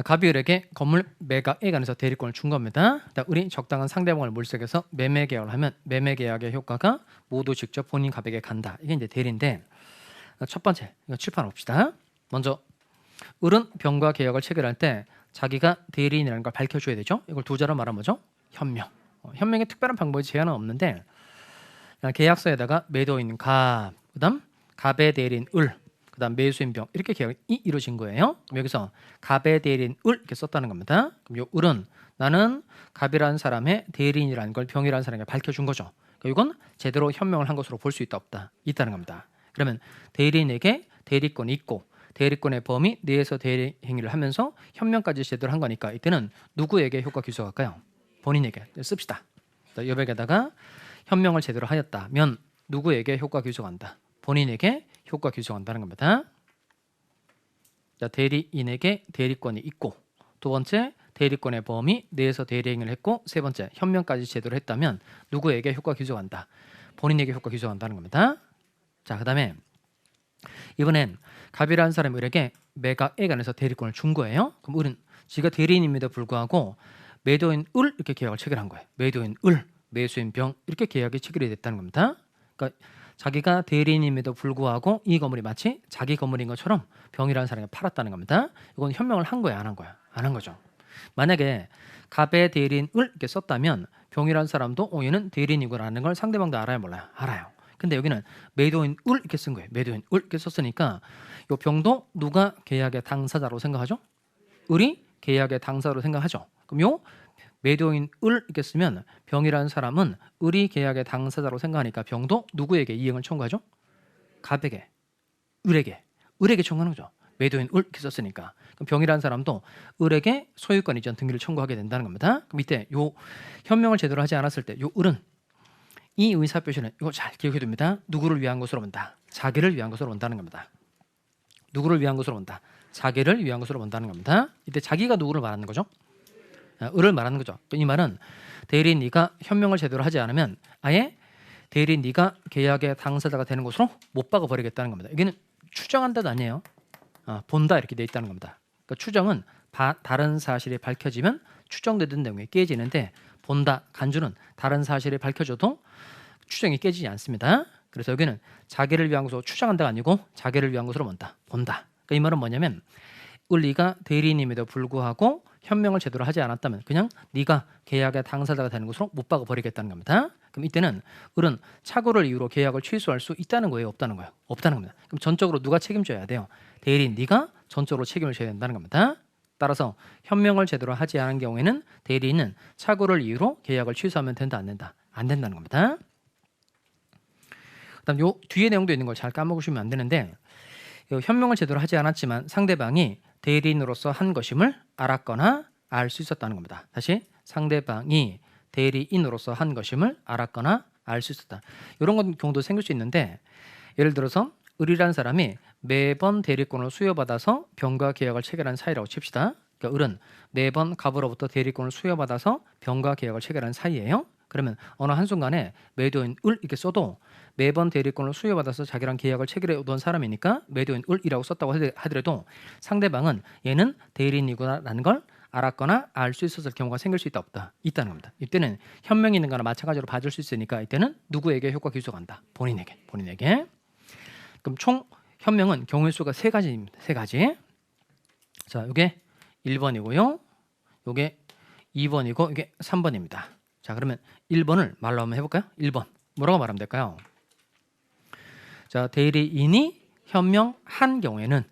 갑이을에게 건물 매각에 관해서 대리권을 준 겁니다. 을이 적당한 상대방을 물색해서 매매 계약을 하면 매매 계약의 효과가 모두 직접 본인 갑에게 간다. 이게 이제 대리인데 첫 번째 이거 칠판 봅시다. 먼저 을은 병과 계약을 체결할 때 자기가 대리인이라는 걸 밝혀줘야 되죠. 이걸 두 자로 말하면 뭐죠? 현명. 현명에 특별한 방법이 제한은 없는데 계약서에다가 매도인 갑, 그다음 갑의 대리인 을, 그다음 매수인 병 이렇게 계약이 이루어진 거예요. 그럼 여기서 갑의 대리인 을 이렇게 썼다는 겁니다. 그럼 요 을은 나는 갑이라는 사람의 대리인이라는 걸 병이라는 사람에게 밝혀준 거죠. 그러니까 이건 제대로 현명을 한 것으로 볼 수 있다 없다 있다는 겁니다. 그러면 대리인에게 대리권이 있고 대리권의 범위 내에서 대리 행위를 하면서 현명까지 제대로 한 거니까 이때는 누구에게 효과 귀속할까요? 본인에게 씁시다. 여백에다가 현명을 제대로 하였다면 누구에게 효과 귀속한다? 본인에게 효과 귀속한다는 겁니다. 자, 대리인에게 대리권이 있고 두 번째 대리권의 범위 내에서 대리 행위를 했고 세 번째 현명까지 제대로 했다면 누구에게 효과 귀속한다? 본인에게 효과 귀속한다는 겁니다. 자, 그다음에 이번엔 갑이라는 사람이 을에게 매각에 관해서 대리권을 준 거예요. 그럼 을은 지가 대리인임에도 불구하고 매도인 을 이렇게 계약을 체결한 거예요. 매도인 을, 매수인 병 이렇게 계약이 체결이 됐다는 겁니다. 그러니까 자기가 대리인임에도 불구하고 이 건물이 마치 자기 건물인 것처럼 병이라는 사람에게 팔았다는 겁니다. 이건 현명을 한 거야, 안 한 거야? 안 한 거죠. 만약에 갑의 대리인 을 이렇게 썼다면 병이라는 사람도 얘는 대리인이구나라는 걸 상대방도 알아요, 몰라요? 알아요. 근데 여기는 매도인 을 이렇게 쓴 거예요. 매도인 을 이렇게 썼으니까 이 병도 누가 계약의 당사자로 생각하죠? 을이 계약의 당사자로 생각하죠. 그럼 요 매도인 을 이렇게 쓰면 병이라는 사람은 을이 계약의 당사자로 생각하니까 병도 누구에게 이행을 청구하죠? 갑에게, 을에게 청구하는 거죠. 매도인 을 이렇게 썼으니까. 그럼 병이라는 사람도 을에게 소유권 이전 등기를 청구하게 된다는 겁니다. 그럼 이때 요 현명을 제대로 하지 않았을 때 요 을은 이 의사표시는 이거 잘 기억해 둡니다. 누구를 위한 것으로 본다? 자기를 위한 것으로 본다는 겁니다. 누구를 위한 것으로 본다? 자기를 위한 것으로 본다는 겁니다. 이때 자기가 누구를 말하는 거죠? 을을 말하는 거죠. 이 말은 대리인 네가 현명을 제대로 하지 않으면 아예 대리인 네가 계약의 당사자가 되는 것으로 못 박아 버리겠다는 겁니다. 여기는 추정한다도 아니에요. 본다 이렇게 돼 있다는 겁니다. 그러니까 추정은 다른 사실이 밝혀지면 추정되던 내용이 깨지는데 본다, 간주는 다른 사실이 밝혀져도 추정이 깨지지 않습니다. 그래서 여기는 자기를 위한 것으로 추정한다가 아니고 자기를 위한 것으로 본다. 그러니까 이 말은 뭐냐면 을리가 대리인임에도 불구하고 현명을 제대로 하지 않았다면 그냥 네가 계약의 당사자가 되는 것으로 못 박아 버리겠다는 겁니다. 그럼 이때는 을은 착오를 이유로 계약을 취소할 수 있다는 거예요, 없다는 거예요? 없다는 겁니다. 그럼 전적으로 누가 책임져야 돼요? 대리인 네가 전적으로 책임을 져야 된다는 겁니다. 따라서 현명을 제대로 하지 않은 경우에는 대리인은 착오를 이유로 계약을 취소하면 된다, 안 된다? 안 된다는 겁니다. 그다음 요 뒤에 내용도 있는 걸 잘 까먹으시면 안 되는데 현명을 제대로 하지 않았지만 상대방이 대리인으로서 한 것임을 알았거나 알 수 있었다는 겁니다. 다시 상대방이 대리인으로서 한 것임을 알았거나 알 수 있었다. 이런 경우도 생길 수 있는데 예를 들어서 을이라는 사람이 매번 대리권을 수여받아서 병과 계약을 체결한 사이라고 칩시다. 그러니까 을은 매번 갑으로부터 대리권을 수여받아서 병과 계약을 체결한 사이예요. 그러면 어느 한순간에 매도인 을 이렇게 써도 매번 대리권을 수여받아서 자기랑 계약을 체결해 오던 사람이니까 매도인 을이라고 썼다고 하더라도 상대방은 얘는 대리인이구나라는 걸 알았거나 알 수 있었을 경우가 생길 수 있다 없다? 있다는 겁니다. 이때는 현명이 있는 거나 마찬가지로 봐줄 수 있으니까 이때는 누구에게 효과 귀속한다? 본인에게. 그럼 총 현명은 경우의 수가 세 가지입니다. 세 가지. 자, 이게 1번이고요. 이게 2번이고 이게 3번입니다. 자, 그러면 1번을 말로 한번 해볼까요? 1번 뭐라고 말하면 될까요? 자, 대리인이 현명한 경우에는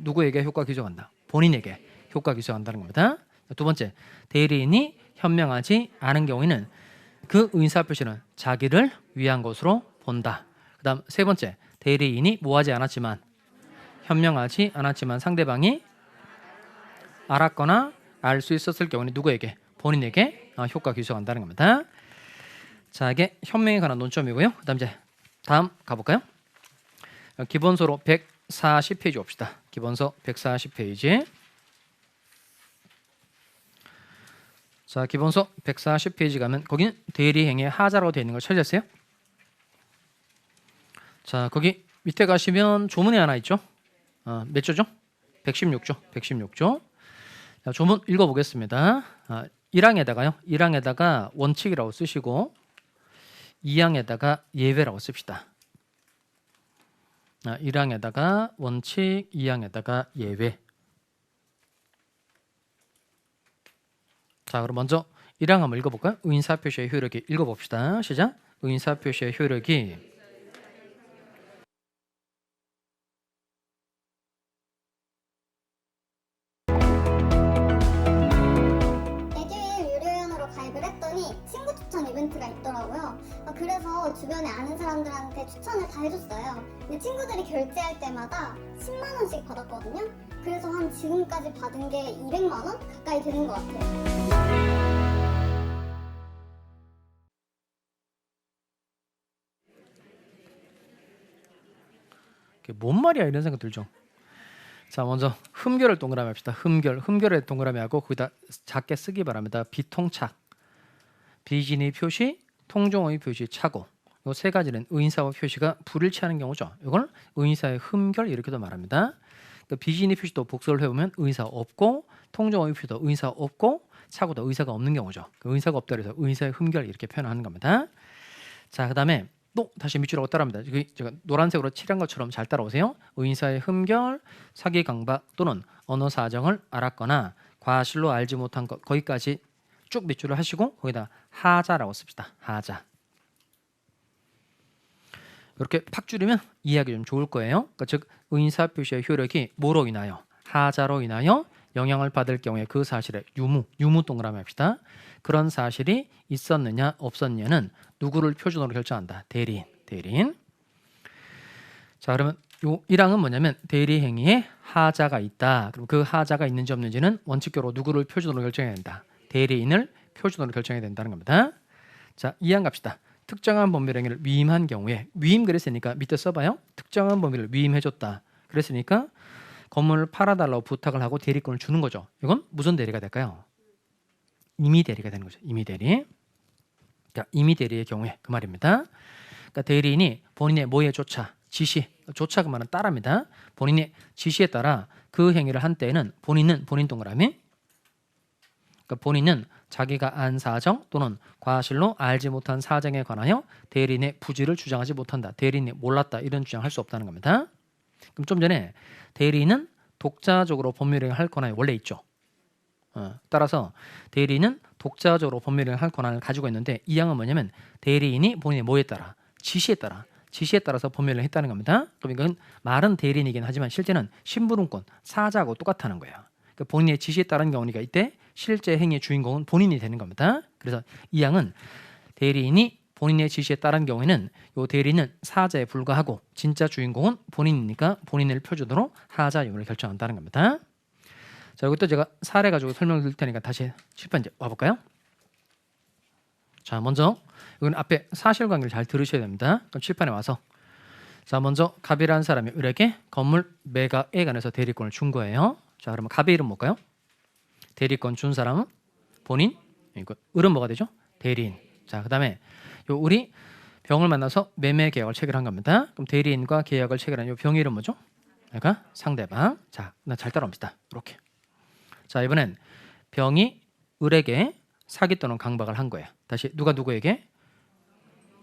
누구에게 효과 귀속한다? 본인에게 효과 귀속한다는 겁니다. 두 번째, 대리인이 현명하지 않은 경우에는 그 의사표시는 자기를 위한 것으로 본다. 그 다음 세 번째, 대리인이 현명하지 않았지만 상대방이 알았거나 알 수 있었을 경우는 누구에게? 본인에게 효과 귀속한다는 겁니다. 자, 이게 현명에 관한 논점이고요. 다음 가볼까요? 기본서로 140페이지 봅시다. 기본서 140페이지. 자, 기본서 140페이지 가면 거기는 대리행위의 하자라고 되어 있는 걸 찾으셨어요? 자, 거기 밑에 가시면 조문이 하나 있죠? 몇 조죠? 116조. 자, 조문 읽어보겠습니다. 1항에다가 원칙이라고 쓰시고 2항에다가 예외라고 씁시다. 1항에다가 원칙, 2항에다가 예외. 자, 그럼 먼저 1항 한번 읽어볼까요? 의인사표시의 효력이 읽어봅시다. 시작. 의인사표시의 효력이 에듀윌 유료회원으로 가입을 했더니 친구 추천 이벤트가 있더라고요. 그래서 주변에 아는 사람들한테 추천을 다 해줬어요. 근데 친구들이 결제할 때마다 10만 원씩 받았거든요. 그래서 한 지금까지 받은 게 200만 원 가까이 되는 것 같아요. 이게 뭔 말이야 이런 생각 들죠. 자, 먼저 흠결을 동그라미 합시다. 흠결에 동그라미 하고 거기다 작게 쓰기 바랍니다. 비통착, 비진의 표시, 통종의 표시, 착오. 이 세 가지는 의인사와 표시가 불일치하는 경우죠. 이걸 의인사의 흠결 이렇게도 말합니다. 그러니까 비진의 표시도 복수를 해보면 의인사 없고, 통종의 표시도 의인사 없고, 착오도 의사가 없는 경우죠. 의인사가 없다 그래서 의인사의 흠결 이렇게 표현하는 겁니다. 자, 그다음에 또 다시 밑줄하고 따라합니다. 제가 노란색으로 칠한 것처럼 잘 따라오세요. 의인사의 흠결, 사기 강박 또는 언어 사정을 알았거나 과실로 알지 못한 것, 거기까지 쭉 밑줄을 하시고 거기다 하자라고 씁시다. 하자. 이렇게 팍 줄이면 이해하기 좀 좋을 거예요. 그러니까 즉 의인사 표시의 효력이 뭐로 인하여? 하자로 인하여 영향을 받을 경우에 그 사실의 유무 동그라미 합시다. 그런 사실이 있었느냐 없었느냐는 누구를 표준으로 결정한다. 대리인. 자, 그러면 요 1항은 뭐냐면 대리 행위에 하자가 있다. 그럼 그 하자가 있는지 없는지는 원칙적으로 누구를 표준으로 결정해야 된다. 대리인을 표준으로 결정해야 된다는 겁니다. 자, 2항 갑시다. 특정한 법률 행위를 위임한 경우에 위임 그랬으니까 밑에 써봐요. 특정한 법률을 위임해줬다. 그랬으니까 건물을 팔아달라고 부탁을 하고 대리권을 주는 거죠. 이건 무슨 대리가 될까요? 임의 대리가 되는 거죠. 임의 대리. 그러니까 임의 대리의 경우에 그 말입니다. 그러니까 대리인이 본인의 뭐에 조차, 지시, 조차 그 말은 따라입니다. 본인의 지시에 따라 그 행위를 한 때에는 본인 동그라미. 그러니까 본인은 자기가 안 사정 또는 과실로 알지 못한 사정에 관하여 대리인의 부지를 주장하지 못한다. 대리인이 몰랐다 이런 주장할 수 없다는 겁니다. 그럼 좀 전에 대리인은 독자적으로 법률행위를 할 권한이 원래 있죠. 따라서 대리인은 독자적으로 법률행위를 할 권한을 가지고 있는데 이 항은 뭐냐면 대리인이 본인의 뭐에 따라? 지시에 따라서 법률행위를 했다는 겁니다. 그럼 이건 말은 대리인이긴 하지만 실제는 심부름권, 사자하고 똑같다는 거예요. 그러니까 본인의 지시에 따른 경우가 이때 실제 행위의 주인공은 본인이 되는 겁니다. 그래서 이 항은 대리인이 본인의 지시에 따른 경우에는 이 대리인은 사자에 불과하고 진짜 주인공은 본인이니까 본인을 표준으로 하자 유무를 결정한다는 겁니다. 자, 이것도 제가 사례 가지고 설명을 드릴 테니까 다시 칠판 이제 와볼까요? 자, 먼저 이건 앞에 사실관계를 잘 들으셔야 됩니다. 그럼 칠판에 와서 자, 먼저 갑이라는 사람이 을에게 건물 매각에 관해서 대리권을 준 거예요. 자, 그러면 갑의 이름 뭘까요? 대리권 준 사람은 본인. 이거 을은 뭐가 되죠? 대리인. 자, 그다음에 요 을이 병을 만나서 매매 계약을 체결한 겁니다. 그럼 대리인과 계약을 체결한 요 병의 이름 뭐죠? 그러니까 상대방. 자, 잘 따라옵시다. 이렇게. 자, 이번엔 병이 을에게 사기 또는 강박을 한 거예요. 다시 누가 누구에게?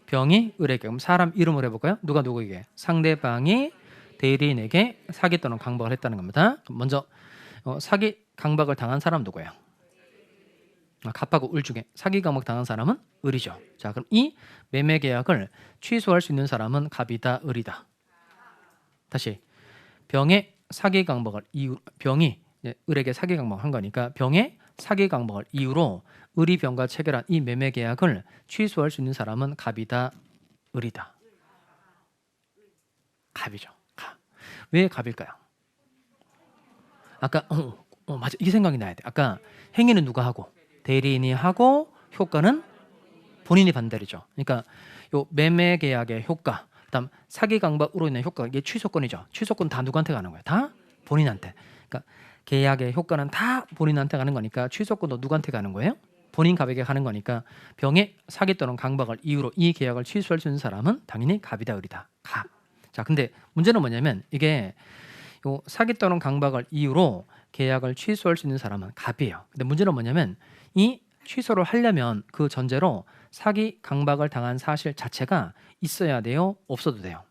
병이 을에게. 그럼 사람 이름을 해볼까요? 누가 누구에게? 상대방이 대리인에게 사기 또는 강박을 했다는 겁니다. 그럼 먼저 사기 강박을 당한 사람 누구예요? 갑하고 을 중에 사기 강박 당한 사람은 을이죠. 자, 그럼 이 매매 계약을 취소할 수 있는 사람은 갑이다, 을이다. 다시 병의 사기 강박을 병이 을에게 사기 강박을 한 거니까 병의 사기 강박을 이유로 을이 병과 체결한 이 매매 계약을 취소할 수 있는 사람은 갑이다, 을이다. 갑이죠. 갑. 왜 갑일까요? 아까 맞아, 이게 생각이 나야 돼. 아까 행위는 누가 하고 대리인이 하고 효과는 본인이 반대리죠. 그러니까 요 매매 계약의 효과, 그다음 사기 강박으로 인한 효과 이게 취소권이죠. 취소권 다 누구한테 가는 거예요? 다 본인한테. 그러니까 계약의 효과는 다 본인한테 가는 거니까 취소권도 누구한테 가는 거예요? 본인 갑에게 가는 거니까 병의 사기 또는 강박을 이유로 이 계약을 취소할 수 있는 사람은 당연히 갑이다, 을이다. 갑. 자, 근데 문제는 뭐냐면 이게 요 사기 또는 강박을 이유로 계약을 취소할 수 있는 사람은 갑이에요. 근데 문제는 뭐냐면 이 취소를 하려면 그 전제로 사기 강박을 당한 사실 자체가 있어야 돼요? 없어도 돼요?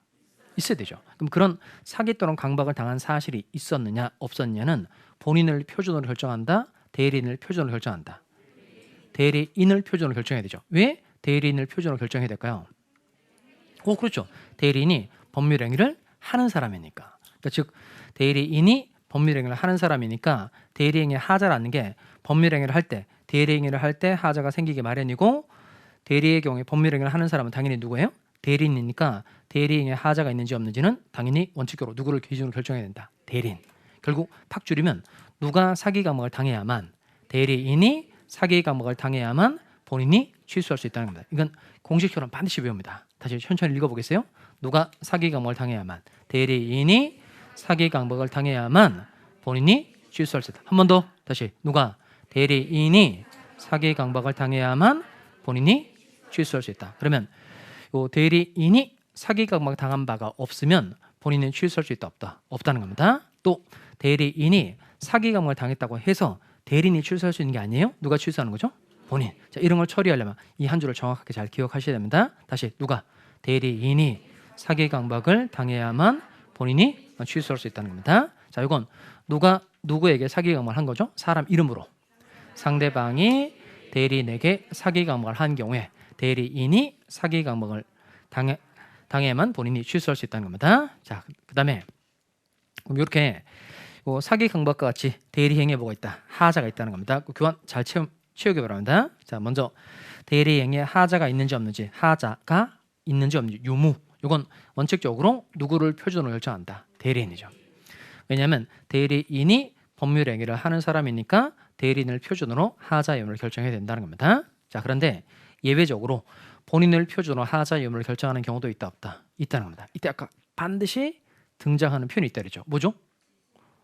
있어야 되죠. 그럼 그런 사기 또는 강박을 당한 사실이 있었느냐 없었느냐는 본인을 표준으로 결정한다, 대리인을 표준으로 결정한다. 대리인을 표준으로 결정해야 되죠. 왜 대리인을 표준으로 결정해야 될까요? 그렇죠. 대리인이 법률 행위를 하는 사람이니까. 그러니까 즉 대리인이 법률 행위를 하는 사람이니까 대리행위에 하자를 않는 게 법률 행위를 할 때 대리행위를 할 때 하자가 생기기 마련이고 대리의 경우에 법률 행위를 하는 사람은 당연히 누구예요? 대리인이니까 대리행위에 하자가 있는지 없는지는 당연히 원칙적으로 누구를 기준으로 결정해야 된다. 대리인. 결국 팍 줄이면 누가 사기 감옥을 당해야만 대리인이 사기 감옥을 당해야만 본인이 취소할 수 있다는 겁니다. 이건 공식처럼 반드시 외웁니다. 다시 천천히 읽어보겠어요? 누가 사기 감옥을 당해야만 대리인이 사기 감옥을 당해야만 본인이 취소할 수 있다. 한 번 더 다시 누가 대리인이 사기 강박을 당해야만 본인이 취소할 수 있다. 그러면 요 대리인이 사기 강박을 당한 바가 없으면 본인은 취소할 수 있다 없다? 없다는 겁니다. 또 대리인이 사기 강박을 당했다고 해서 대리인이 취소할 수 있는 게 아니에요. 누가 취소하는 거죠? 본인. 자, 이런 걸 처리하려면 이 한 줄을 정확하게 잘 기억하셔야 됩니다. 다시 누가 대리인이 사기 강박을 당해야만 본인이 취소할 수 있다는 겁니다. 자, 이건 누가 누구에게 사기 강박을 한 거죠? 사람 이름으로. 상대방이 대리인에게 사기 강박을 한 경우에 대리인이 사기 강박을 당해야만 본인이 취소할 수 있다는 겁니다. 자, 그다음에 그럼 이렇게 사기 강박과 같이 대리 행위에 뭐가 있다? 하자가 있다는 겁니다. 교환 잘 채우기 바랍니다. 자, 먼저 대리 행위에 하자가 있는지 없는지, 하자가 있는지 없는지 유무. 이건 원칙적으로 누구를 표준으로 결정한다? 대리인이죠. 왜냐하면 대리인이 법률 행위를 하는 사람이니까 대리인을 표준으로 하자 유무를 결정해야 된다는 겁니다. 자, 그런데 예외적으로 본인을 표준으로 하자 유무를 결정하는 경우도 있다 없다? 있다는 겁니다. 이때 아까 반드시 등장하는 표현이 있다 그랬죠. 뭐죠?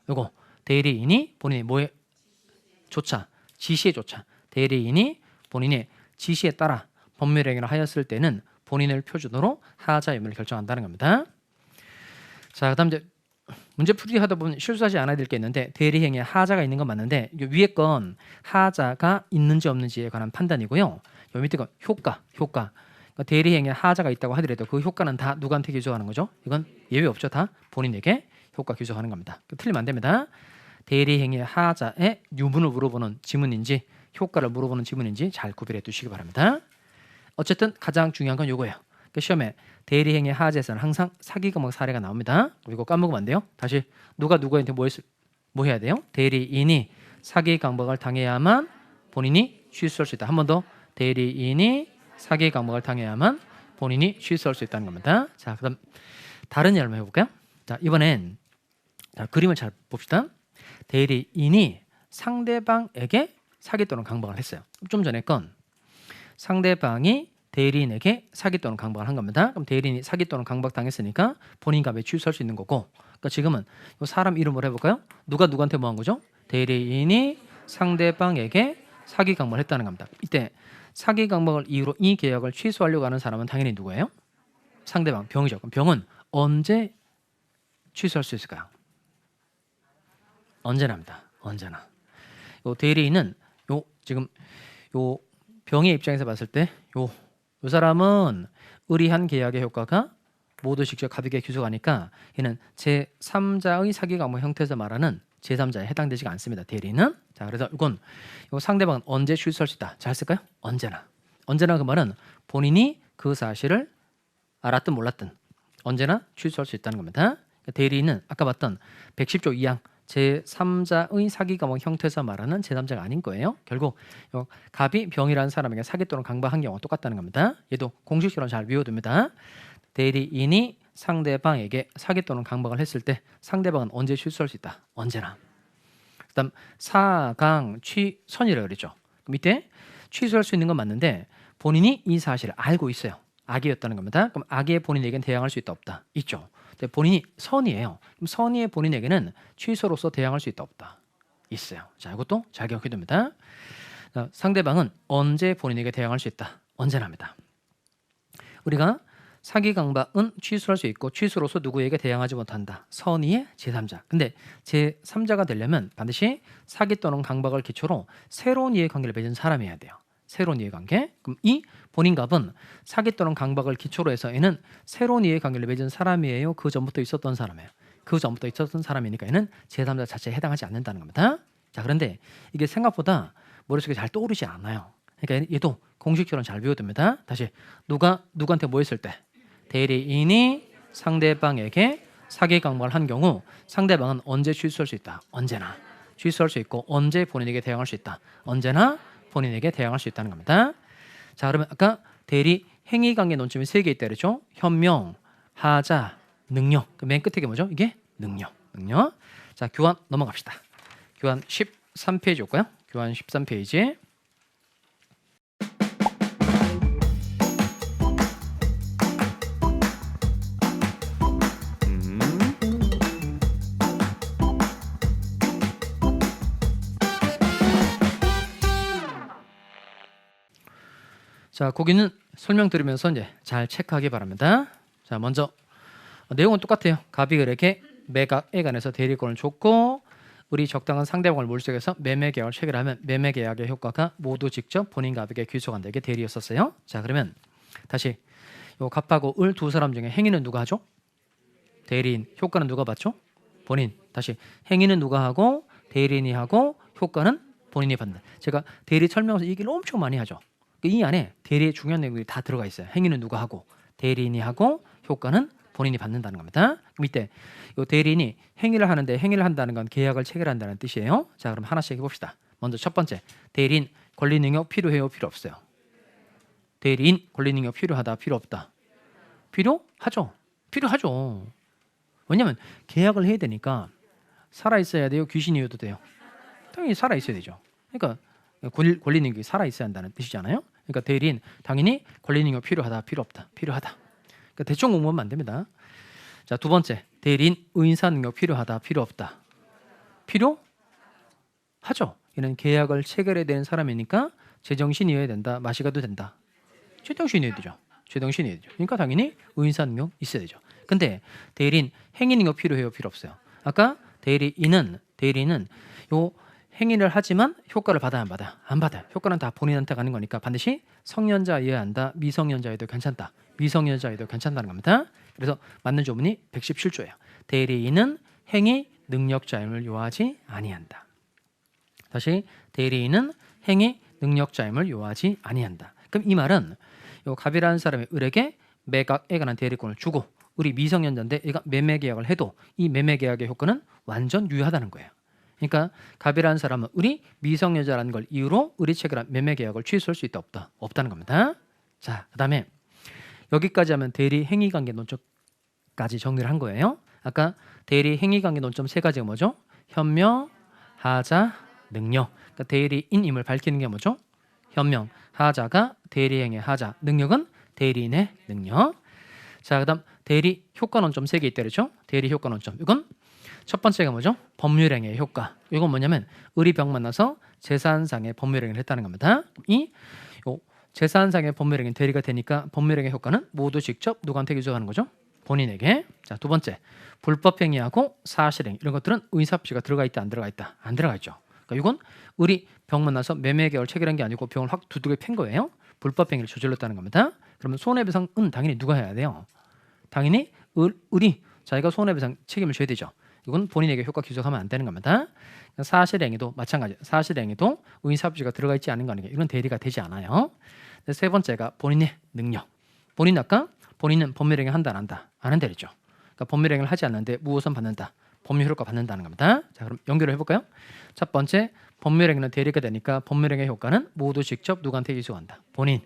이거 대리인이 본인의 뭐에 조차 지시에 조차 대리인이 본인의 지시에 따라 법률 행위를 하였을 때는 본인을 표준으로 하자 유무를 결정한다는 겁니다. 자, 그다음 이제 문제 풀이 하다 보면 실수하지 않아야 될 게 있는데 대리 행위에 하자가 있는 건 맞는데 위에 건 하자가 있는지 없는지에 관한 판단이고요. 요 밑에 건 효과. 그러니까 대리 행위에 하자가 있다고 하더라도 그 효과는 다 누구한테 기소하는 거죠? 이건 예외 없죠. 다 본인에게 효과 기소하는 겁니다. 틀리면 안 됩니다. 대리 행위의 하자의 유무를 물어보는 지문인지 효과를 물어보는 지문인지 잘 구별해 두시기 바랍니다. 어쨌든 가장 중요한 건 요거예요. 시험에 대리 행위 하자에서는 항상 사기 감옥 사례가 나옵니다. 이거 까먹으면 안 돼요. 다시 누가 누구한테 뭐 해야 돼요? 대리인이 사기 감옥을 당해야만 본인이 취소할 수 있다. 한 번 더 대리인이 사기 감옥을 당해야만 본인이 취소할 수 있다는 겁니다. 자, 그다음 다른 예를 한번 해볼까요? 자, 이번엔 자, 그림을 잘 봅시다. 대리인이 상대방에게 사기 또는 강박을 했어요. 좀 전에 건 상대방이 대리인에게 사기 또는 강박을 한 겁니다. 그럼 대리인이 사기 또는 강박 당했으니까 본인 값에 취소할 수 있는 거고, 그러니까 지금은 이 사람 이름으로 해볼까요? 누가 누구한테 뭐 한 거죠? 대리인이 상대방에게 사기 강박을 했다는 겁니다. 이때 사기 강박을 이유로 이 계약을 취소하려고 하는 사람은 당연히 누구예요? 상대방, 병이죠. 그럼 병은 언제 취소할 수 있을까요? 언제나입니다. 언제나. 요 대리인은 요 지금 요 병의 입장에서 봤을 때 요 사람은 의리한 계약의 효과가 모두 직접 가비에 귀속하니까 얘는 제3자의 사기 강박 형태에서 말하는 제3자에 해당되지가 않습니다. 대리는. 자, 그래서 이건 요 상대방은 언제 취소할 수 있다. 잘 쓸까요? 언제나. 언제나 그 말은 본인이 그 사실을 알았든 몰랐든 언제나 취소할 수 있다는 겁니다. 대리인은 아까 봤던 110조 2항 제3자의 사기 감옥 형태에서 말하는 제3자가 아닌 거예요. 결국 갑이 병이라는 사람에게 사기 또는 강박한 경우가 똑같다는 겁니다. 얘도 공식처럼 잘 외워둡니다. 대리인이 상대방에게 사기 또는 강박을 했을 때 상대방은 언제 취소할 수 있다. 언제나. 그다음 사강 취선이라고 그랬죠. 밑에 취소할 수 있는 건 맞는데 본인이 이 사실을 알고 있어요. 악이었다는 겁니다. 그럼 악의 본인에게는 대항할 수 있다 없다. 있죠. 본인이 선이에요. 그럼 선의의 본인에게는 취소로서 대항할 수 있다 없다. 있어요. 자, 이것도 잘 기억해 둡니다. 상대방은 언제 본인에게 대항할 수 있다. 언제나입니다. 우리가 사기 강박은 취소할 수 있고 취소로서 누구에게 대항하지 못한다. 선의의 제3자. 근데 제3자가 되려면 반드시 사기 또는 강박을 기초로 새로운 이해관계를 맺은 사람이어야 돼요. 새로운 이해관계. 그럼 이 본인 갑은 사기 또는 강박을 기초로 해서 얘는 새로운 이해관계를 맺은 사람이에요. 그 전부터 있었던 사람이에요. 그 전부터 있었던 사람이니까 얘는 제3자 자체에 해당하지 않는다는 겁니다. 자, 그런데 이게 생각보다 머릿속에 잘 떠오르지 않아요. 그러니까 얘도 공식처럼 잘 배워둡니다. 다시 누가 누구한테 뭐 했을 때 대리인이 상대방에게 사기 강박을 한 경우 상대방은 언제 취소할 수 있다. 언제나 취소할 수 있고 언제 본인에게 대항할 수 있다. 언제나 본인에게 대항할 수 있다는 겁니다. 자, 그러면 아까 대리 행위 관계 논점이 3개 있다 그랬죠. 현명, 하자, 능력. 그 맨 끝에 게 뭐죠? 이게 능력. 자, 교환 넘어갑시다. 교환 13페이지였고요. 교환 13페이지. 자, 거기는 설명드리면서 이제 잘 체크하기 바랍니다. 자, 먼저 내용은 똑같아요. 갑이 을에게 매각에 관해서 대리권을 줬고 우리 적당한 상대방을 물색해서 매매 계약을 체결하면 매매 계약의 효과가 모두 직접 본인 갑에게 귀속한다. 이게 대리였었어요. 자, 그러면 다시 요 갑하고 을 두 사람 중에 행위는 누가 하죠? 대리인. 효과는 누가 받죠? 본인. 다시 행위는 누가 하고 대리인이 하고 효과는 본인이 받는다. 제가 대리 설명서 얘기를 엄청 많이 하죠. 이 안에 대리의 중요한 내용들이 다 들어가 있어요. 행위는 누가 하고 대리인이 하고 효과는 본인이 받는다는 겁니다. 그럼 이때 이 대리인이 행위를 하는데 행위를 한다는 건 계약을 체결한다는 뜻이에요. 자, 그럼 하나씩 해봅시다. 먼저 첫 번째, 대리인 권리 능력 필요해요? 필요 없어요? 대리인 권리 능력 필요하다? 필요 없다? 필요하죠. 필요하죠. 왜냐하면 계약을 해야 되니까 살아 있어야 돼요? 귀신이어도 돼요? 당연히 살아 있어야 되죠. 그러니까 권리 능력이 살아 있어야 한다는 뜻이잖아요. 그러니까 대리인 당연히 권리 능력 필요하다? 필요 없다? 필요하다. 그러니까 대충 공부하면 안 됩니다. 자, 두 번째, 대리인 의사 능력 필요하다? 필요 없다? 필요하죠. 얘는 계약을 체결해야 되는 사람이니까 제정신이어야 된다. 마시 가도 된다. 제정신이어야 되죠. 제정신이어야 되죠. 그러니까 당연히 의사 능력 있어야 되죠. 근데 대리인 행위 능력 필요해요? 필요 없어요? 아까 대리인은 요 행위를 하지만 효과를 받아야 안 받아? 안 받아요. 효과는 다 본인한테 가는 거니까 반드시 성년자여야 한다. 미성년자여도 괜찮다. 미성년자여도 괜찮다는 겁니다. 그래서 맞는 조문이 117조예요. 대리인은 행위 능력자임을 요하지 아니한다. 다시 대리인은 행위 능력자임을 요하지 아니한다. 그럼 이 말은 요 갑이라는 사람이 을에게 매각에 관한 대리권을 주고 을이 미성년자인데 얘가 매매 계약을 해도 이 매매 계약의 효과는 완전 유효하다는 거예요. 그러니까 갑이라는 사람은 을이 미성년자라는 걸 이유로 을이 체결한 매매 계약을 취소할 수 있다 없다? 없다는 겁니다. 자, 그다음에 여기까지 하면 대리 행위 관계 논점까지 정리를 한 거예요. 아까 대리 행위 관계 논점 3가지가 뭐죠? 현명, 하자, 능력. 그러니까 대리인임을 밝히는 게 뭐죠? 현명, 하자가 대리행의 하자, 능력은 대리인의 능력. 자, 그다음 대리 효과 논점 3개 있다 그랬죠? 대리 효과 논점. 이건 첫 번째가 뭐죠? 법률행위의 효과. 이건 뭐냐면 을이 병 만나서 재산상의 법률행위를 했다는 겁니다. 이 재산상의 법률행위 대리가 되니까 법률행위 효과는 모두 직접 누구한테 귀속하는 거죠? 본인에게. 자, 두 번째, 불법행위하고 사실행위 이런 것들은 의사표시가 들어가 있다 안 들어가 있다? 안 들어가 있죠. 그러니까 이건 을이 병 만나서 매매 계약을 체결한 게 아니고 병을 확 두둑이 팬 거예요. 불법행위를 저질렀다는 겁니다. 그러면 손해배상은 당연히 누가 해야 돼요? 당연히 을이 자기가 손해배상 책임을 져야 되죠. 이건 본인에게 효과 귀속하면 안 되는 겁니다. 사실행위도 마찬가지. 사실행위도 의사표시가 들어가 있지 않은 거니까 이건 대리가 되지 않아요. 세 번째가 본인의 능력. 본인 아까 본인은 법률행위 한다 안 한다? 안 한다 그랬죠. 그러니까 법률행위를 하지 않는데 무우선 받는다. 법률 효과 받는다는 겁니다. 자, 그럼 연결을 해볼까요? 첫 번째, 법률행위는 대리가 되니까 법률행위 효과는 모두 직접 누구한테 귀속한다? 본인.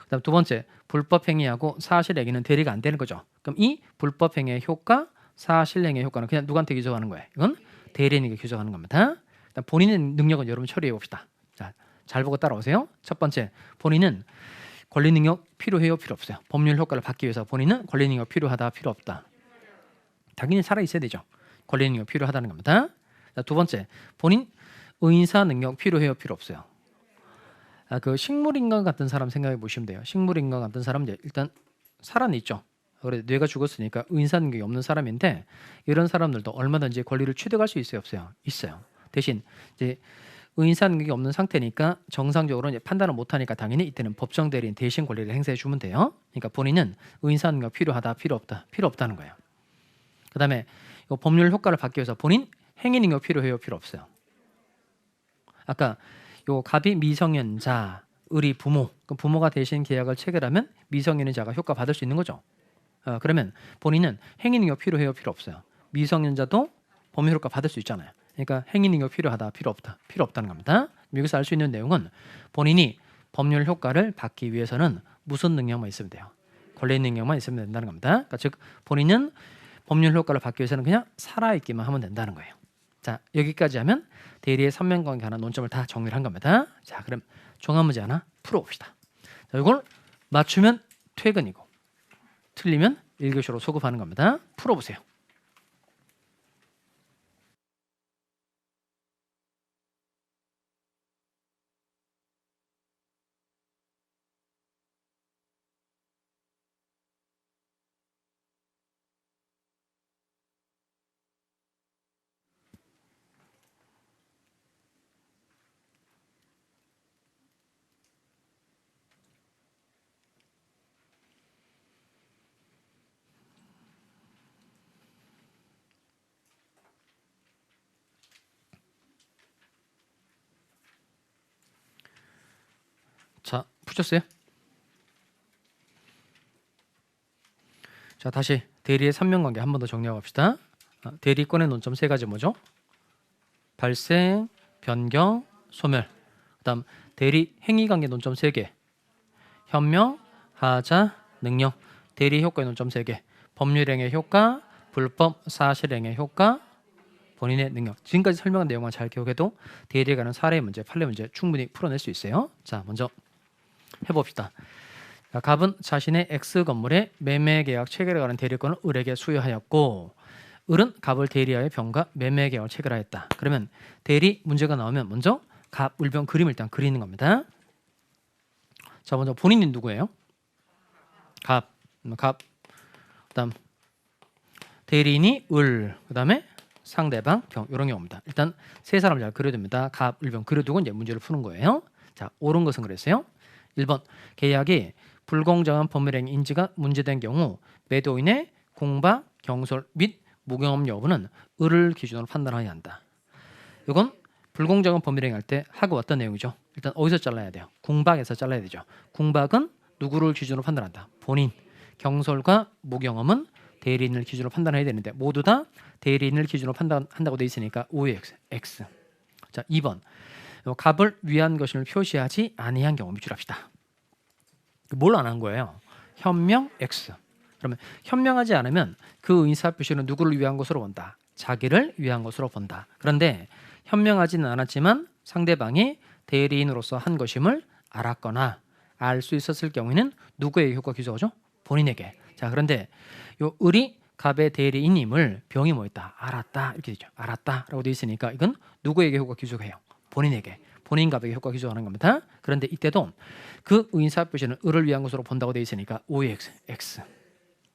그다음 두 번째, 불법행위하고 사실행위는 대리가 안 되는 거죠. 그럼 이 불법행위의 효과, 사실행위의 효과는 그냥 누구한테 귀속하는 거예요? 이건 대리인에게 귀속하는 겁니다. 그다음 본인의 능력은 여러분 처리해 봅시다. 자, 잘 보고 따라오세요. 첫 번째, 본인은 권리 능력 필요해요? 필요 없어요? 법률 효과를 받기 위해서 본인은 권리 능력 필요하다? 필요 없다? 당연히 살아 있어야 되죠. 권리 능력 필요하다는 겁니다. 자, 두 번째, 본인 의사 능력 필요해요? 필요 없어요? 그 식물인간 같은 사람 생각해 보시면 돼요. 식물인간 같은 사람 이제 일단 살아는 있죠. 그래 뇌가 죽었으니까 의사 능력이 없는 사람인데 이런 사람들도 얼마든지 권리를 취득할 수 있어요, 없어요? 있어요. 대신 이제 의사 능력이 없는 상태니까 정상적으로 이제 판단을 못 하니까 당연히 이때는 법정 대리인 대신 권리를 행사해 주면 돼요. 그러니까 본인은 의사 능력 필요하다, 필요 없다? 필요 없다는 거예요. 그다음에 이 법률 효과를 받기 위해서 본인 행위 능력 필요해요, 필요 없어요? 아까 요 갑이 미성년자 을이 부모, 그럼 부모가 대신 계약을 체결하면 미성년자가 효과 받을 수 있는 거죠. 그러면 본인은 행위능력 필요해요, 필요 없어요? 미성년자도 법률 효과 받을 수 있잖아요. 그러니까 행위능력 필요하다, 필요 없다, 필요 없다는 겁니다. 여기서 알 수 있는 내용은 본인이 법률 효과를 받기 위해서는 무슨 능력만 있으면 돼요? 권리 능력만 있으면 된다는 겁니다. 그러니까 즉 본인은 법률 효과를 받기 위해서는 그냥 살아있기만 하면 된다는 거예요. 자, 여기까지 하면 대리의 삼면관계 하나 논점을 다 정리를 한 겁니다. 자, 그럼 종합 문제 하나 풀어봅시다. 자, 이걸 맞추면 퇴근이고 틀리면 1교시로 소급하는 겁니다. 풀어보세요. 자, 푸셨어요? 자, 다시 대리의 삼면관계 한 번 더 정리하고 갑시다. 대리권의 논점 세 가지 뭐죠? 발생, 변경, 소멸. 그다음 대리 행위관계 논점 3개. 현명, 하자, 능력. 대리 효과의 논점 3개. 법률행위 효과, 불법 사실행위 효과, 본인의 능력. 지금까지 설명한 내용만 잘 기억해도 대리에 관한 사례 문제, 판례 문제 충분히 풀어낼 수 있어요. 자, 먼저 해봅시다. 갑은 자신의 X 건물의 매매 계약 체결에 관한 대리권을 을에게 수여하였고 을은 갑을 대리하여 병과 매매 계약을 체결하였다. 그러면 대리 문제가 나오면 먼저 갑, 을, 병 그림을 일단 그리는 겁니다. 자, 먼저 본인이 누구예요? 갑. 그다음 대리인이 을, 그다음에 상대방 병 이런 경우입니다. 일단 세 사람을 잘 그려둡니다. 갑, 을, 병 그려두고 이제 문제를 푸는 거예요. 자, 옳은 것은 그랬어요. 1번 계약이 불공정한 법률행위 인지가 문제된 경우 매도인의 공박, 경솔 및 무경험 여부는 을을 기준으로 판단해야 한다. 이건 불공정한 법률행위 할 때 하고 왔던 내용이죠. 일단 어디서 잘라야 돼요? 공박에서 잘라야 되죠. 공박은 누구를 기준으로 판단한다? 본인. 경솔과 무경험은 대리인을 기준으로 판단해야 되는데 모두 다 대리인을 기준으로 판단한다고 돼 있으니까 O의 X. 자, 2번 갑을 위한 것임을 표시하지 아니한 경우 밑줄합시다. 뭘 안 한 거예요? 현명 X. 그러면 현명하지 않으면 그 의사표시는 누구를 위한 것으로 본다? 자기를 위한 것으로 본다. 그런데 현명하지는 않았지만 상대방이 대리인으로서 한 것임을 알았거나 알 수 있었을 경우에는 누구에게 효과 기소하죠? 본인에게. 자, 그런데 요 을이 갑의 대리인임을 병이 뭐였다? 알았다. 이렇게 되죠. 알았다라고 돼 있으니까 이건 누구에게 효과 기소해요? 본인에게. 본인 갑에게 효과 기소하는 겁니다. 그런데 이때도 그 의사표시는 을을 위한 것으로 본다고 돼 있으니까 O의 X.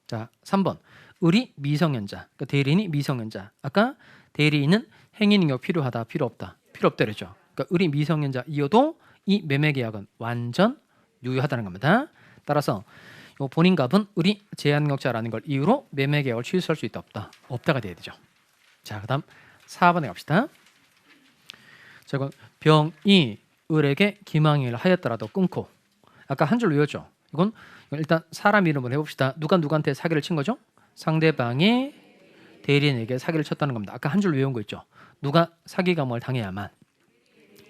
자, 3번 을이 미성년자. 그러니까 대리인이 미성년자. 아까 대리인은 행위능력 필요하다, 필요 없다. 필요 없다 그랬죠. 그러니까 을이 미성년자이어도 이 매매 계약은 완전 유효하다는 겁니다. 따라서 요 본인 갑은 을이 제한능력자라는 걸 이유로 매매 계약을 취소할 수 있다, 없다. 없다가 돼야 되죠. 자, 그다음 4번에 갑시다. 자, 이건 병이 을에게 기망행위를 하였더라도 끊고 아까 한 줄 외웠죠. 이건 일단 사람 이름으로 해봅시다. 누가 누구한테 사기를 친 거죠? 상대방이 대리인에게 사기를 쳤다는 겁니다. 아까 한 줄 외운 거 있죠. 누가 사기 강박을 당해야만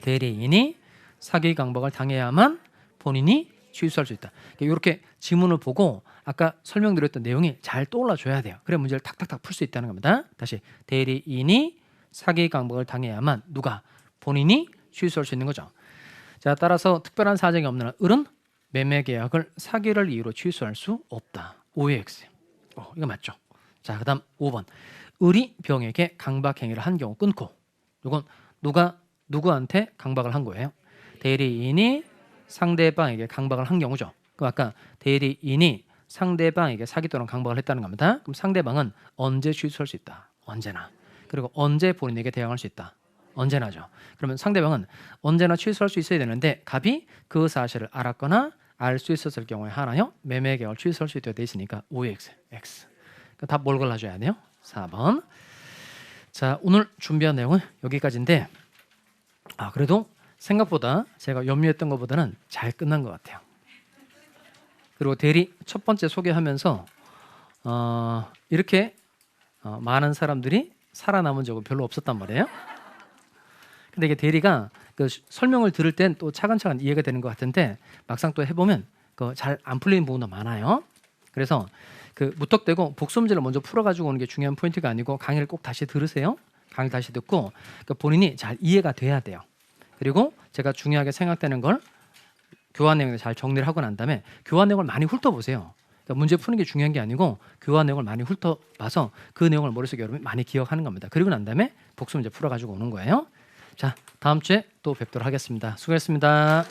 대리인이 사기 강박을 당해야만 본인이 취소할 수 있다. 이렇게 지문을 보고 아까 설명드렸던 내용이 잘 떠올라 줘야 돼요. 그래 문제를 탁탁탁 풀 수 있다는 겁니다. 다시 대리인이 사기 강박을 당해야만 누가 본인이 취소할 수 있는 거죠. 자, 따라서 특별한 사정이 없는 한 을은 매매 계약을 사기를 이유로 취소할 수 없다. O의 X. 이거 맞죠? 자, 그다음 5번. 을이 병에게 강박 행위를 한 경우 끊고. 이건 누가 누구한테 강박을 한 거예요? 대리인이 상대방에게 강박을 한 경우죠. 그럼 아까 대리인이 상대방에게 사기 또는 강박을 했다는 겁니다. 그럼 상대방은 언제 취소할 수 있다? 언제나. 그리고 언제 본인에게 대항할 수 있다? 언제나죠. 그러면 상대방은 언제나 취소할 수 있어야 되는데 갑이 그 사실을 알았거나 알 수 있었을 경우에 하나요? 매매 계약을 취소할 수 있도록 돼 있으니까 O의 X. 그러니까 답 뭘 골라줘야 돼요? 4번. 자, 오늘 준비한 내용은 여기까지인데 그래도 생각보다 제가 염려했던 것보다는 잘 끝난 것 같아요. 그리고 대리 첫 번째 소개하면서 이렇게 많은 사람들이 살아남은 적은 별로 없었단 말이에요. 근데 이게 대리가 그 설명을 들을 땐 또 차근차근 이해가 되는 것 같은데 막상 또 해보면 잘 안 풀리는 부분도 많아요. 그래서 그 무턱대고 복수문제를 먼저 풀어가지고 오는 게 중요한 포인트가 아니고 강의를 꼭 다시 들으세요. 강의 다시 듣고 본인이 잘 이해가 돼야 돼요. 그리고 제가 중요하게 생각되는 걸 교환 내용을 잘 정리를 하고 난 다음에 교환 내용을 많이 훑어보세요. 그러니까 문제 푸는 게 중요한 게 아니고 교환 내용을 많이 훑어봐서 그 내용을 머릿속에 여러분이 많이 기억하는 겁니다. 그리고 난 다음에 복수 문제 풀어가지고 오는 거예요. 자, 다음 주에 또 뵙도록 하겠습니다. 수고했습니다.